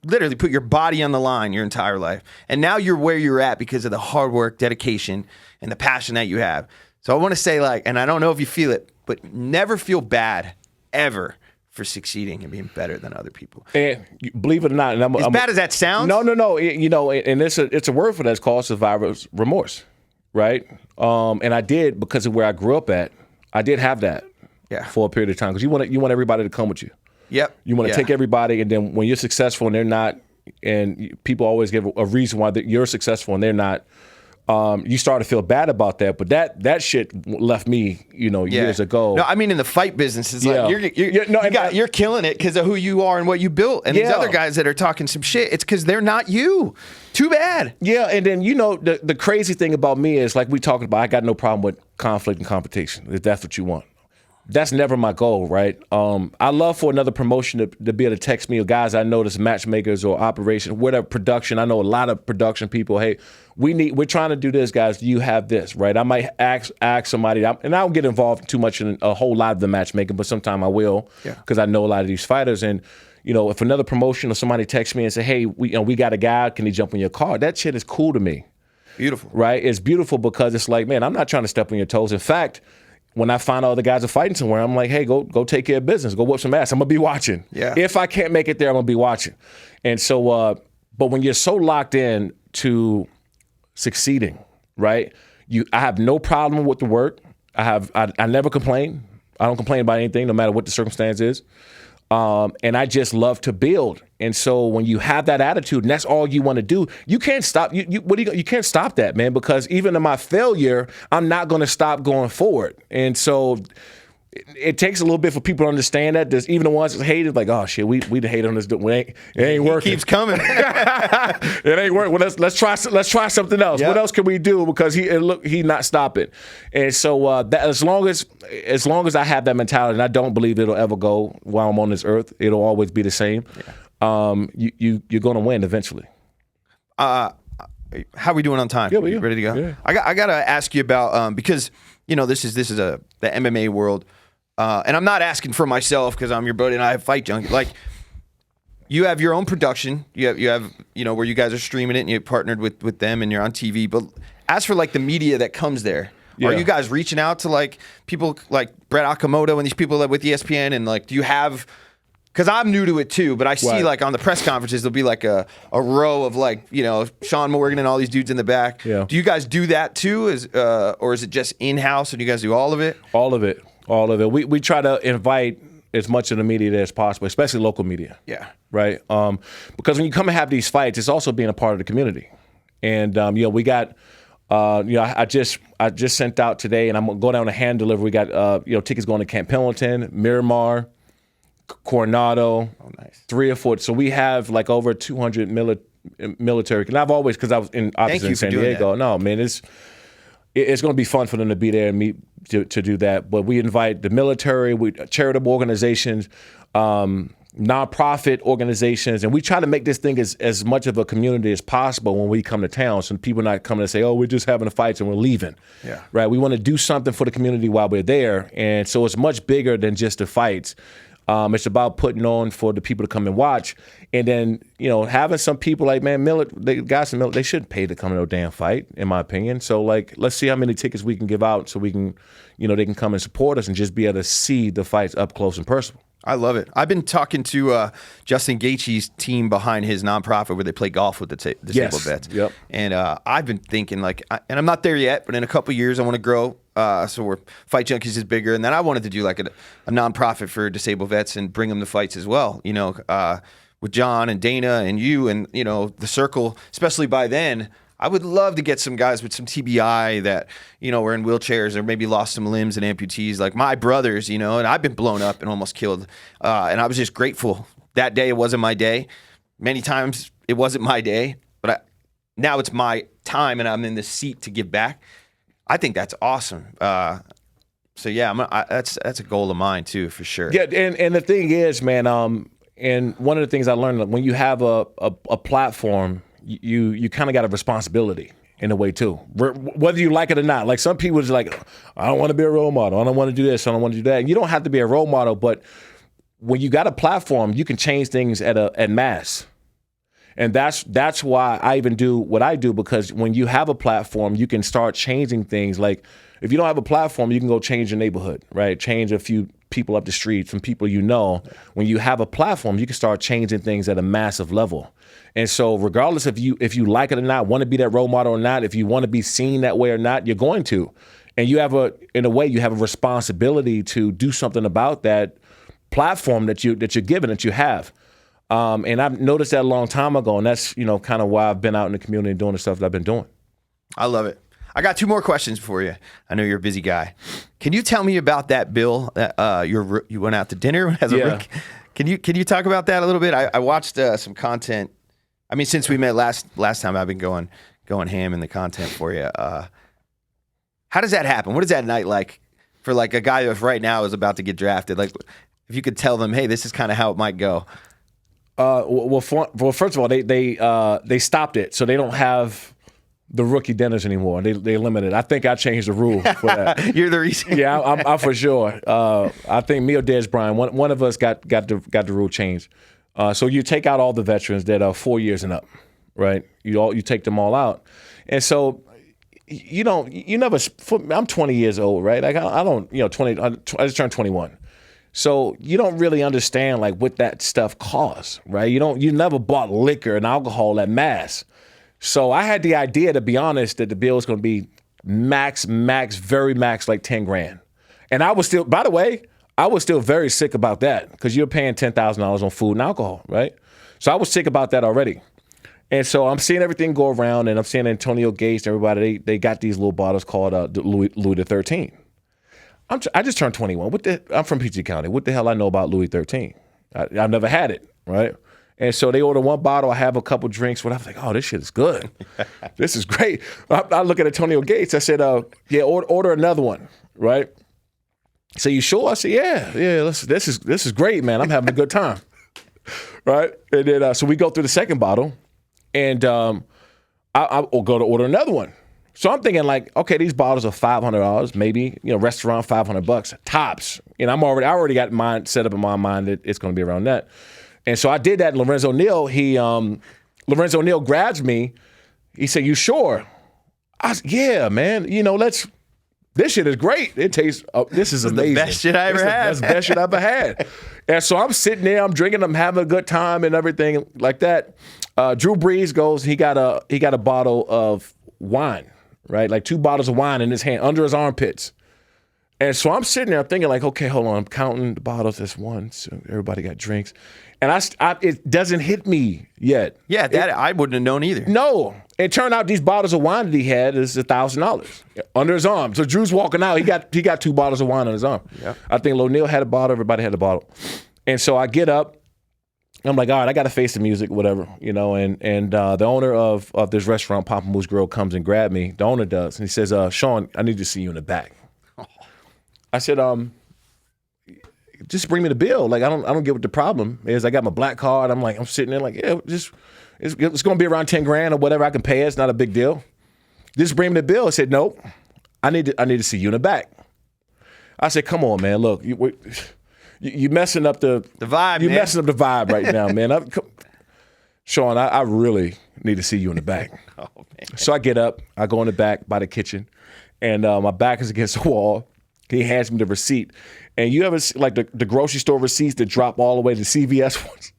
literally put your body on the line your entire life. And now you're where you're at because of the hard work, dedication, and the passion that you have. So I want to say, like, and I don't know if you feel it, but never feel bad ever for succeeding and being better than other people. And believe it or not, and As bad as that sounds. No. And it's a word for that. It's called survivor's remorse, right? And I did, because of where I grew up at, I did have that for a period of time, because you want everybody to come with you. Yep. You want to take everybody, and then when you're successful and they're not, and people always give a reason why you're successful and they're not, you start to feel bad about that. But that shit left me, years ago. No, I mean, in the fight business, it's like you're killing it because of who you are and what you built. And these other guys that are talking some shit, it's because they're not you. Too bad. Yeah, and then the crazy thing about me is, like we talked about, I got no problem with conflict and competition, if that's what you want. That's never my goal, right? I love for another promotion to be able to text me, or guys I know that's matchmakers or operation, whatever, production. I know a lot of production people. Hey, we're trying to do this, guys. Do you have this, right? I might ask somebody, and I don't get involved too much in a whole lot of the matchmaking, but sometimes I will, because I know a lot of these fighters. And if another promotion or somebody texts me and say, hey, we got a guy, can he jump on your card? That shit is cool to me. Beautiful, right? It's beautiful because it's like, man, I'm not trying to step on your toes. In fact, when I find out the guys are fighting somewhere, I'm like, hey, go take care of business. Go whoop some ass. I'm going to be watching. Yeah. If I can't make it there, I'm going to be watching. And so, but when you're so locked in to succeeding, right, I have no problem with the work. I never complain. I don't complain about anything, no matter what the circumstance is. And I just love to build. And so when you have that attitude and that's all you want to do, you can't stop. You can't stop that, man, because even in my failure, I'm not going to stop going forward. And so it takes a little bit for people to understand that. There's even the ones that hate it, like, oh shit, we hate on this. It ain't working. It keeps coming. It ain't working. Well, let's try something else. Yep. What else can we do? Because he not stopping. And so that as long as I have that mentality, and I don't believe it'll ever go while I'm on this earth, it'll always be the same. You're going to win eventually. How are we doing on time? Yeah, ready to go? Yeah. I got to ask you about because this is the MMA world, and I'm not asking for myself because I'm your buddy and I have Fight Junkie. Like, you have your own production. You have where you guys are streaming it and you partnered with them and you're on TV. But as for like the media that comes there, are you guys reaching out to like people like Brett Okamoto and these people that with ESPN, and like, do you have? Because I'm new to it too, but I see like on the press conferences there'll be like a row of like Shawne Merriman and all these dudes in the back. Yeah. Do you guys do that too, or is it just in house and you guys do all of it? All of it. We try to invite as much of the media as possible, especially local media. Yeah. Right. Because when you come and have these fights, it's also being a part of the community, and we got. I just sent out today, and I'm gonna go down to hand deliver. We got tickets going to Camp Pendleton, Miramar, Coronado, nice. 3 or 4. So we have like over 200 military. And I've always, because I was in San Diego. No, man, it's going to be fun for them to be there and meet to do that. But we invite the military, charitable organizations, nonprofit organizations, and we try to make this thing as much of a community as possible when we come to town. So people not coming to say, oh, we're just having a fight and we're leaving. Yeah. Right. We want to do something for the community while we're there. And so it's much bigger than just the fights. It's about putting on for the people to come and watch, and then having some people like, man, they shouldn't pay to come to no damn fight, in my opinion. So like, let's see how many tickets we can give out so we can, they can come and support us and just be able to see the fights up close and personal. I love it. I've been talking to Justin Gaethje's team behind his nonprofit where they play golf with the disabled vets. Yep. And I've been thinking and I'm not there yet, but in a couple of years I want to grow. So we're Fight Junkies is bigger, and then I wanted to do like a nonprofit for disabled vets and bring them to fights as well. With John and Dana and you and the circle, especially by then. I would love to get some guys with some TBI that, were in wheelchairs or maybe lost some limbs and amputees, like my brothers, and I've been blown up and almost killed. And I was just grateful. That day, it wasn't my day. Many times, it wasn't my day. But now it's my time, and I'm in the seat to give back. I think that's awesome. So, yeah, that's a goal of mine, too, for sure. Yeah, and the thing is, man, and one of the things I learned, when you have a platform, you kind of got a responsibility in a way too, whether you like it or not. Like some people is like, I don't want to be a role model. I don't want to do this. I don't want to do that. And you don't have to be a role model, but when you got a platform, you can change things at mass. And that's why I even do what I do, because when you have a platform, you can start changing things. Like if you don't have a platform, you can go change your neighborhood, right? Change a few people up the street, some people you know. When you have a platform, you can start changing things at a massive level. And so regardless if you like it or not, want to be that role model or not, if you want to be seen that way or not, you're going to. And you have in a way, you have a responsibility to do something about that platform that you're given, that you have. And I've noticed that a long time ago, and that's kind of why I've been out in the community doing the stuff that I've been doing. I love it. I got 2 more questions for you. I know you're a busy guy. Can you tell me about that bill that you went out to dinner as a rookie? Can you talk about that a little bit? I watched some content. I mean, since we met last time, I've been going ham in the content for you. How does that happen? What is that night like for like a guy who right now is about to get drafted? Like, if you could tell them, hey, this is kind of how it might go. Well, first of all, they stopped it, so they don't have the rookie dinners anymore. They limited. I think I changed the rule for that. You're the reason. Yeah, I'm for sure. I think me or Des Bryant, one of us got the rule changed. So you take out all the veterans that are 4 years and up, right? You take them all out, and so you never. I'm 20 years old, right? Like I don't 20. I just turned 21. So you don't really understand like what that stuff costs, right? You never bought liquor and alcohol at mass. So I had the idea, to be honest, that the bill was going to be max, very max, like 10 grand. And I was still, by the way, very sick about that, because you're paying $10,000 on food and alcohol, right? So I was sick about that already. And so I'm seeing everything go around, and I'm seeing Antonio Gates and everybody, they got these little bottles called Louis XIII. I just turned 21. I'm from PG County. What the hell I know about Louis XIII? I've never had it, right? And so they order one bottle. I have a couple drinks. But I was like, oh, this shit is good. This is great. I look at Antonio Gates. I said, yeah, order another one, right? So you sure? I said, yeah. This is great, man. I'm having a good time, right? And then so we go through the second bottle, and I'll go to order another one. So I'm thinking like, okay, these bottles are $500, maybe, restaurant $500 tops. And I already got mine set up in my mind that it's going to be around that. And so I did that. And Lorenzo Neal grabs me. He said, "You sure?" I said, "Yeah, man. This shit is great. It tastes. This is amazing. The best shit I ever had. That's the best shit I ever had." And so I'm sitting there, I'm drinking, I'm having a good time and everything like that. Drew Brees goes. He got a bottle of wine. Right, like 2 bottles of wine in his hand, under his armpits. And so I'm sitting there, I'm thinking like, okay, hold on, I'm counting the bottles. That's 1, so everybody got drinks. And it doesn't hit me yet. Yeah, I wouldn't have known either. No, it turned out these bottles of wine that he had is $1,000 under his arm. So Drew's walking out, he got 2 bottles of wine on his arm. Yeah. I think O'Neal had a bottle, everybody had a bottle. And so I get up, I'm like, all right, I got to face the music, whatever, and the owner of this restaurant, Papa Moose Grill, comes and grabs me. The owner does. And he says, Shawn, I need to see you in the back. I said, just bring me the bill. Like, I don't get what the problem is. I got my black card. I'm sitting there like, yeah, it's going to be around 10 grand or whatever I can pay. It's not a big deal. Just bring me the bill. I said, nope, I need to see you in the back. I said, come on, man, look, you messing up the vibe. You're messing up the vibe right now, man. Shawn, I really need to see you in the back. Oh, man. So I get up, I go in the back by the kitchen, and my back is against the wall. He hands me the receipt. And you ever see, like the grocery store receipts that drop all the way to CVS ones?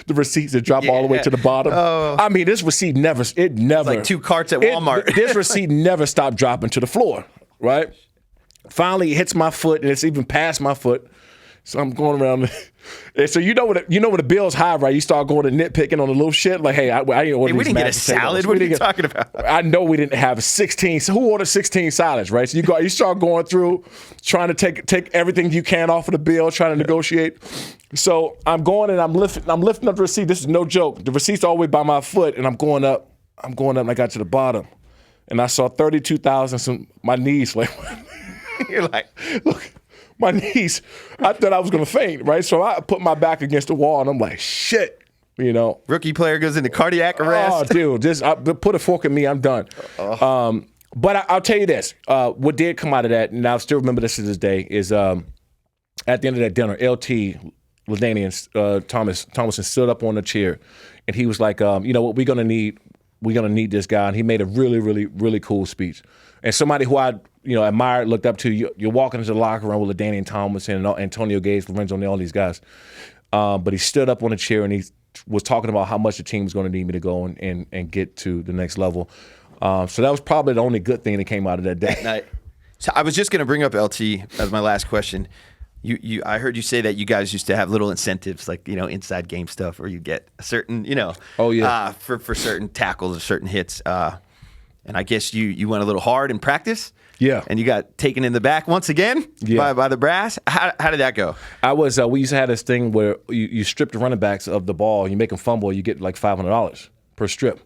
The receipts that drop all the way to the bottom. Oh. I mean, this receipt never. It's like 2 carts at Walmart. This receipt never stopped dropping to the floor, right? Finally, it hits my foot, and it's even past my foot. So I'm going around, and so you know what the bill's high, right? You start going to nitpicking on the little shit, like, hey, I didn't order we didn't get a salad. What are you talking about? I know we didn't have 16. So who ordered 16 salads, right? So you start going through, trying to take everything you can off of the bill, trying to negotiate. So I'm going and I'm lifting up the receipt. This is no joke. The receipt's all the way by my foot, and I'm going up, and I got to the bottom, and I saw 32,000. My knees, like, you're like, look. My knees, I thought I was going to faint, right? So I put my back against the wall, and I'm like, shit, Rookie player goes into cardiac arrest. Oh, dude, put a fork in me, I'm done. But I'll tell you this. What did come out of that, and I still remember this to this day, is at the end of that dinner, LT, LaDainian Thomason stood up on a chair, and he was like, you know what, we're gonna need this guy. And he made a really, really, really cool speech. And somebody who I admired, looked up to. You're walking into the locker room with LaDainian Thomason and Antonio Gates, Lorenzo Neal, all these guys. But he stood up on a chair and he was talking about how much the team was going to need me to go and get to the next level. So that was probably the only good thing that came out of that day. So I was just going to bring up LT as my last question. I heard you say that you guys used to have little incentives, like, inside game stuff, where you get a certain, for certain tackles or certain hits. And I guess you went a little hard in practice. Yeah. And you got taken in the back once again by the brass. How did that go? We used to have this thing where you strip the running backs of the ball, you make them fumble, you get like $500 per strip.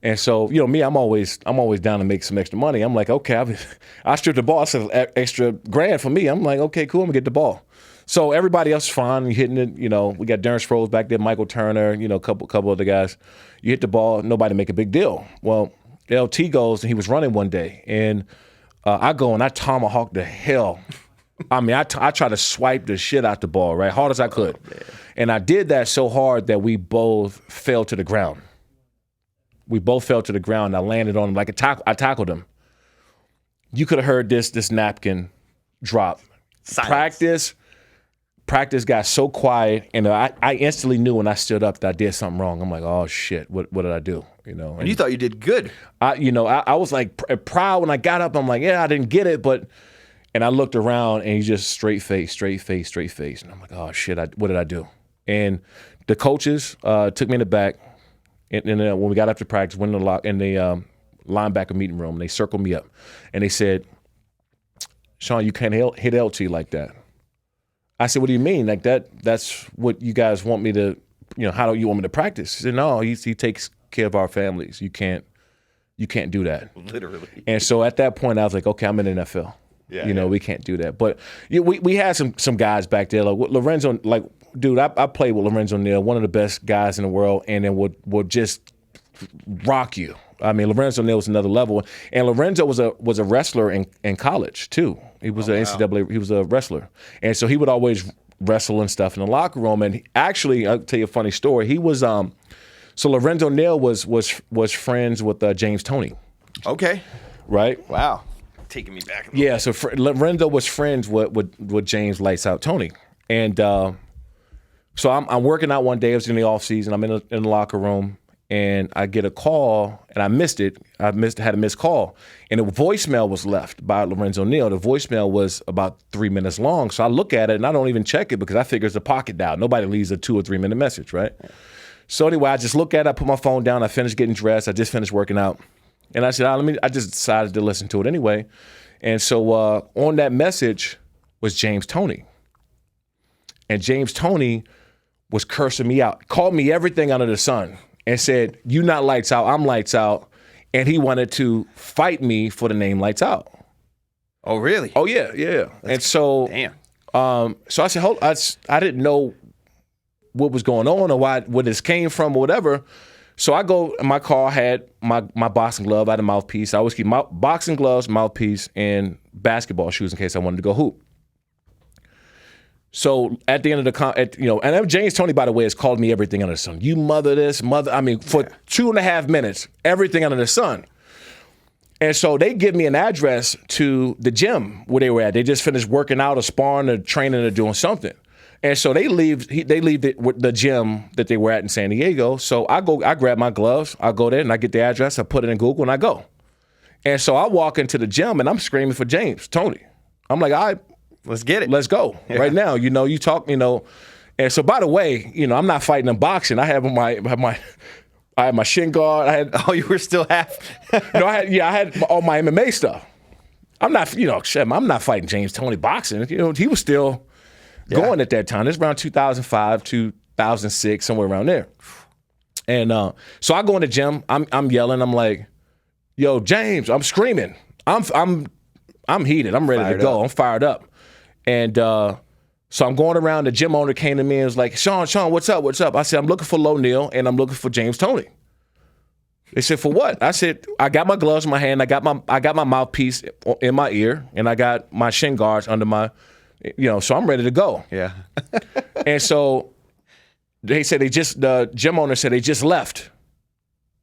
And so, me, I'm always down to make some extra money. I'm like, okay, I stripped the ball. It's an extra $1,000 for me. I'm like, okay, cool, I'm going to get the ball. So everybody else is fine. You're hitting it, we got Darren Sproles back there, Michael Turner, a couple other guys. You hit the ball, nobody make a big deal. Well, LT goes, and he was running one day, and I go and I tomahawk the hell. I mean, I try to swipe the shit out the ball, right, hard as I could. And I did that so hard that we both fell to the ground. We both fell to the ground. I landed on him like I tackled him. You could have heard this napkin drop. Silence. Practice got so quiet, and I instantly knew when I stood up that I did something wrong. I'm like, oh shit, what did I do? And you thought you did good. I was like proud when I got up. I'm like, yeah, I didn't get it, and I looked around, and he's just straight face, and I'm like, oh shit, what did I do? And the coaches took me in the back. And then when we got up to practice, went in the linebacker meeting room, and they circled me up, and they said, Shawn, you can't hit LT like that. I said, what do you mean? Like that's what you guys want me to, how do you want me to practice? He said, no, he takes care of our families. You can't do that. Literally. And so at that point, I was like, okay, I'm in the NFL. Yeah, we can't do that. But we had some guys back there, like Lorenzo, like, dude, I played with Lorenzo Neal, one of the best guys in the world, and then would just rock you. I mean, Lorenzo Neal was another level, and Lorenzo was a wrestler in college too. He was NCAA. He was a wrestler, and so he would always wrestle and stuff in the locker room. And actually, I'll tell you a funny story. He was so Lorenzo Neal was friends with James Toney. Okay. Right. Wow. Taking me back. Yeah. So Lorenzo was friends with James Lights Out Toney, and so I'm working out one day. It was in the off season. I'm in the locker room, and I get a call, and I missed it. Had a missed call, and a voicemail was left by Lorenzo Neal. The voicemail was about 3 minutes long. So I look at it, and I don't even check it because I figure it's a pocket dial. Nobody leaves a 2 or 3 minute message, right? So anyway, I just look at it. I put my phone down. I finished getting dressed. I just finished working out, and I said, I just decided to listen to it anyway. And so on that message was James Toney, and James Toney was cursing me out, called me everything under the sun, and said, "You not Lights Out, I'm Lights Out," and he wanted to fight me for the name Lights Out. Oh, really? Oh, yeah. And so, damn. So I said, I didn't know what was going on or where this came from or whatever. So I go in my car. I had my boxing glove. I had a mouthpiece. I always keep my boxing gloves, mouthpiece, and basketball shoes in case I wanted to go hoop. So at the end of the and James Toney, by the way, has called me everything under the sun. You mother this, mother. I mean, for 2.5 minutes, everything under the sun. And so they give me an address to the gym where they were at. They just finished working out or sparring or training or doing something. And so they leave the gym that they were at in San Diego. So I grab my gloves, I go there and I get the address, I put it in Google and I go. And so I walk into the gym and I'm screaming for James Toney. I'm like, all right, let's get it. Let's go right now. You talk, And so by the way, I'm not fighting in boxing. I have my shin guard. You were still half. I had all my MMA stuff. I'm not, I'm not fighting James Toney boxing. He was still going at that time. This was around 2005, 2006, somewhere around there. And so I go in the gym. I'm yelling. I'm like, "Yo, James!" I'm screaming. I'm heated. I'm ready to go. I'm fired up. And so I'm going around. The gym owner came to me and was like, Shawn, what's up? I said, I'm looking for Lo Neal and I'm looking for James Toney. They said, for what? I said, I got my gloves in my hand. I got my mouthpiece in my ear, and I got my shin guards under my So I'm ready to go. Yeah. And so they said the gym owner said they just left.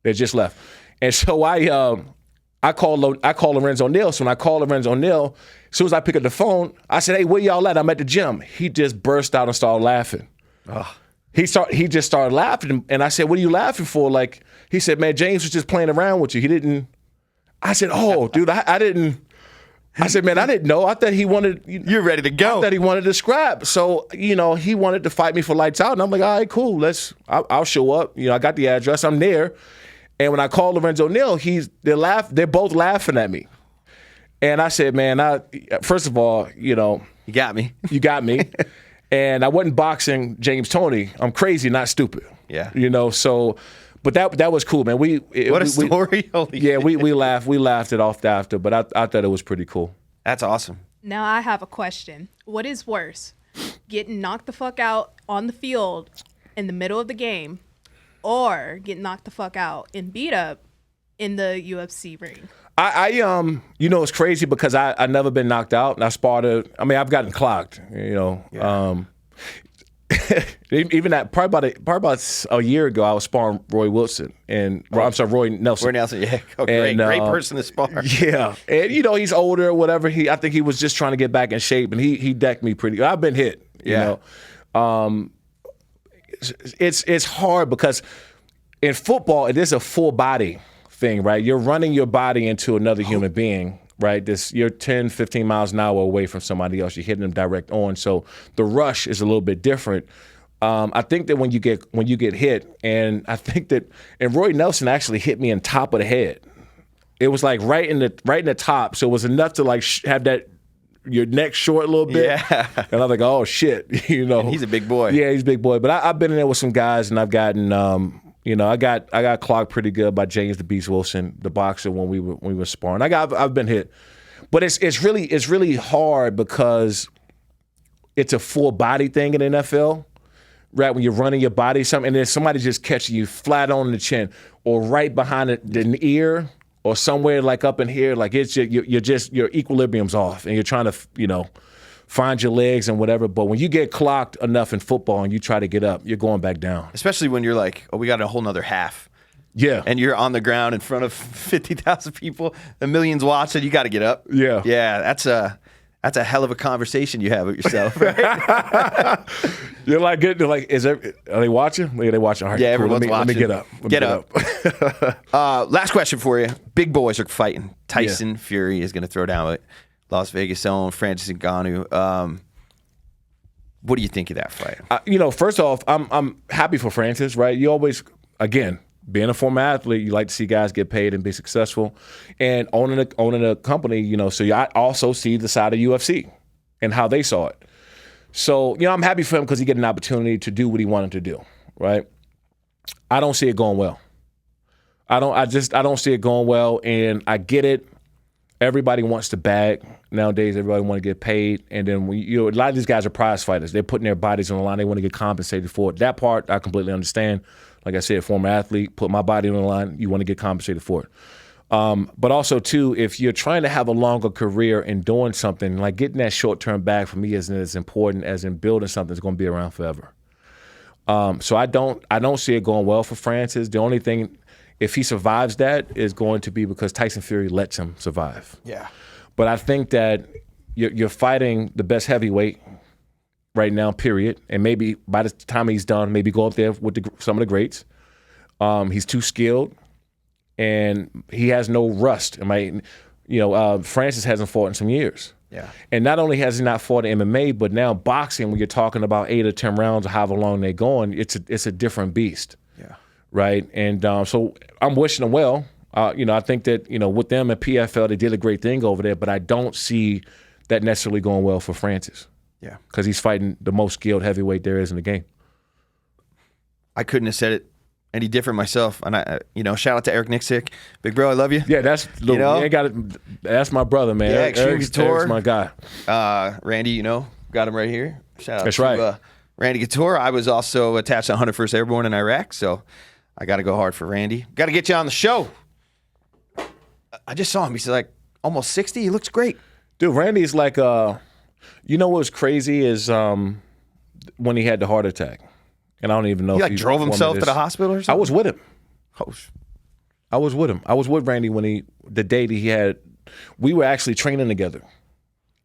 They just left. And so I called Lorenzo Neal. So when I called Lorenzo Neal, as soon as I pick up the phone, I said, "Hey, where y'all at? I'm at the gym." He just burst out and started laughing. Oh. He just started laughing. And I said, "What are you laughing for?" Like, he said, "Man, James was just playing around with you. He didn't." I said, "Oh, dude, I didn't." I said, "Man, I didn't know. I thought he wanted." You're ready to go. I thought he wanted to scrap. So, he wanted to fight me for lights out. And I'm like, "All right, cool. I'll show up." I got the address. I'm there. And when I called Lorenzo Neal, they're both laughing at me. And I said, "Man, first of all, you got me. You got me." And I wasn't boxing James Toney. I'm crazy, not stupid. Yeah. So, but that was cool, man. What a story. Holy shit. We laughed it off after, but I thought it was pretty cool. That's awesome. Now I have a question. What is worse? Getting knocked the fuck out on the field in the middle of the game, or getting knocked the fuck out and beat up in the UFC ring? It's crazy because I never been knocked out, and I've gotten clocked, Yeah. Even that probably about a year ago, I was sparring Roy Nelson. Roy Nelson, yeah. Great person to spar. Yeah. And he's older or whatever. I think he was just trying to get back in shape, and he decked me pretty good. I've been hit, It's hard because in football, it is a full body thing, right? You're running your body into another human being, right? You're 10, 15 miles an hour away from somebody else. You're hitting them direct on. So the rush is a little bit different. I think that when you get hit, and I think that, and Roy Nelson actually hit me in top of the head. It was like right in the top. So it was enough to like have your neck short a little bit. Yeah. And I was like, oh shit, And he's a big boy. Yeah, he's a big boy. But I've been in there with some guys, and I've gotten, I got clocked pretty good by James the Beast Wilson, the boxer, when we were sparring. I've been hit, but it's really hard because it's a full body thing in the NFL, right? When you're running your body, and then somebody just catching you flat on the chin or right behind the ear or somewhere like up in here, like it's just your equilibrium's off, and you're trying to find your legs and whatever. But when you get clocked enough in football and you try to get up, you're going back down. Especially when you're like, oh, we got a whole nother half. Yeah. And you're on the ground in front of 50,000 people, the millions watching, you got to get up. Yeah. Yeah, that's a hell of a conversation you have with yourself, right? You're like, are they watching? Are they watching? All right, yeah, cool. everyone's watching. Let me get up. Get up. Last question for you. Big boys are fighting. Tyson Fury is going to throw down with Las Vegas' own Francis Ngannou. What do you think of that fight? First off, I'm happy for Francis, right? You always, again, being a former athlete, you like to see guys get paid and be successful, and owning a company, so I also see the side of UFC and how they saw it. So, I'm happy for him because he get an opportunity to do what he wanted to do, right? I don't see it going well. I don't see it going well, and I get it. Everybody wants to bag nowadays. Everybody want to get paid, and then a lot of these guys are prize fighters. They're putting their bodies on the line. They want to get compensated for it. That part I completely understand. Like I said, former athlete, put my body on the line. You want to get compensated for it. But also, too, if you're trying to have a longer career in doing something, like getting that short-term bag for me isn't as important as in building something that's going to be around forever. So I don't see it going well for Francis. The only thing, if he survives that, is going to be because Tyson Fury lets him survive. Yeah. But I think that you're fighting the best heavyweight right now, period. And maybe by the time he's done, maybe go up there with some of the greats. He's too skilled, and he has no rust. Francis hasn't fought in some years. Yeah. And not only has he not fought in MMA, but now boxing, when you're talking about 8 or 10 rounds or however long they're going, it's a different beast. Yeah. Right? And so I'm wishing him well. I think that, with them at PFL, they did a great thing over there, but I don't see that necessarily going well for Francis. Yeah. Because he's fighting the most skilled heavyweight there is in the game. I couldn't have said it any different myself. And shout out to Eric Nixick. Big bro, I love you. Yeah, that's my brother, man. Yeah, Eric's my guy. Randy, got him right here. Shout out that's to right. Randy Couture. I was also attached to 101st Airborne in Iraq, so I got to go hard for Randy. Got to get you on the show. I just saw him. He's like almost 60. He looks great. Dude, Randy's like You know what was crazy is when he had the heart attack, and I don't even know He if like drove himself to the hospital or something? I was with him. Oh, I was with him. I was with Randy when the day that he had. We were actually training together,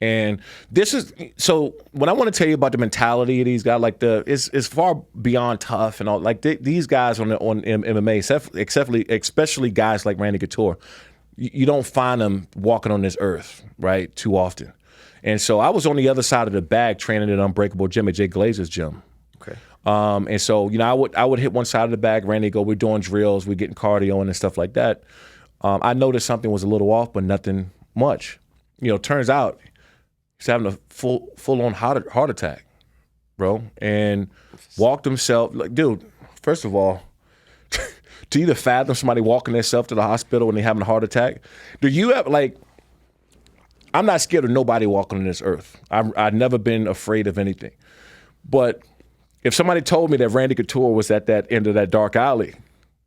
and this is so. When I want to tell you about the mentality of these guys, like it's far beyond tough and all. Like these guys on MMA, especially guys like Randy Couture, you don't find them walking on this earth right too often. And so I was on the other side of the bag training at Unbreakable Gym at Jay Glazer's gym. okay. And so, I would hit one side of the bag, Randy go, we're doing drills, we're getting cardio and stuff like that. I noticed something was a little off, but nothing much. Turns out he's having a full-on heart attack, bro, and walked himself. Like, dude, first of all, to either fathom somebody walking themselves to the hospital when they're having a heart attack, do you have, like, I'm not scared of nobody walking on this earth. I've never been afraid of anything. But if somebody told me that Randy Couture was at that end of that dark alley,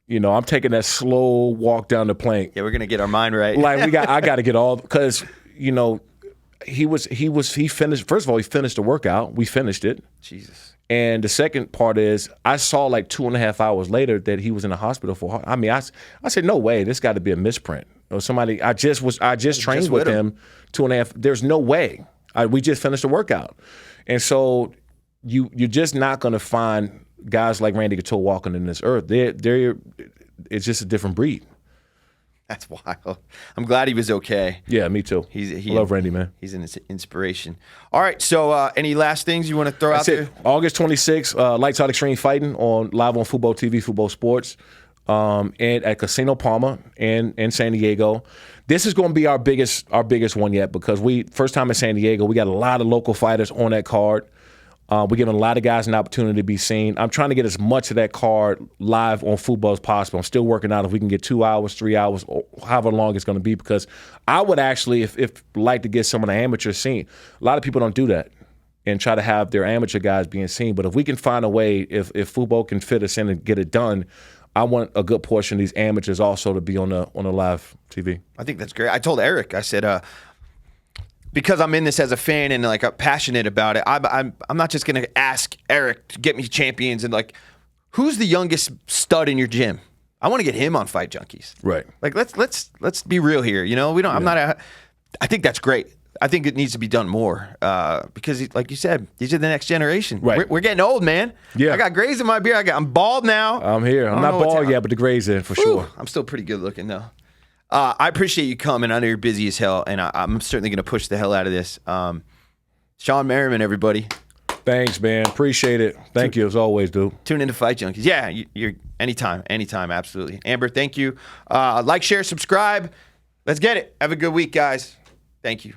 I'm taking that slow walk down the plank. Yeah, we're gonna get our mind right. Like I got to get all because he finished. First of all, he finished the workout. We finished it. Jesus. And the second part is I saw like 2.5 hours later that he was in the hospital for heart. I mean, I said, no way, this got to be a misprint. Or somebody, I just trained with him 2.5. There's no way. We just finished the workout. And so you're just not going to find guys like Randy Couture walking in this earth. It's just a different breed. That's wild. I'm glad he was okay. Yeah, me too. I love Randy, man. He's an inspiration. All right, so any last things you want to throw out there? August 26th, Lights Out Extreme Fighting live on Fubo TV, Fubo Sports, and at Casino Palma in San Diego. This is going to be our biggest one yet because first time in San Diego, we got a lot of local fighters on that card. We're giving a lot of guys an opportunity to be seen. I'm trying to get as much of that card live on Fubo as possible. I'm still working out if we can get 2 hours, 3 hours, or however long it's going to be because I would actually, if like to get some of the amateur seen. A lot of people don't do that and try to have their amateur guys being seen. But if we can find a way, if Fubo can fit us in and get it done, I want a good portion of these amateurs also to be on the live TV. I think that's great. I told Eric, I said, because I'm in this as a fan and like I'm passionate about it, I'm not just gonna ask Eric to get me champions and like, who's the youngest stud in your gym? I want to get him on Fight Junkies. Right. Like let's be real here. We don't. I'm not. I think that's great. I think it needs to be done more because, like you said, these are the next generation. Right. We're getting old, man. Yeah. I got grays in my beard. I'm bald now. I'm here. I'm not bald yet, but the gray's in for sure. I'm still pretty good looking though. I appreciate you coming. I know you're busy as hell, and I'm certainly going to push the hell out of this. Shawne Merriman, everybody. Thanks, man. Appreciate it. Thank you as always, dude. Tune into Fight Junkies. Yeah, you're anytime, absolutely. Amber, thank you. Like, share, subscribe. Let's get it. Have a good week, guys. Thank you.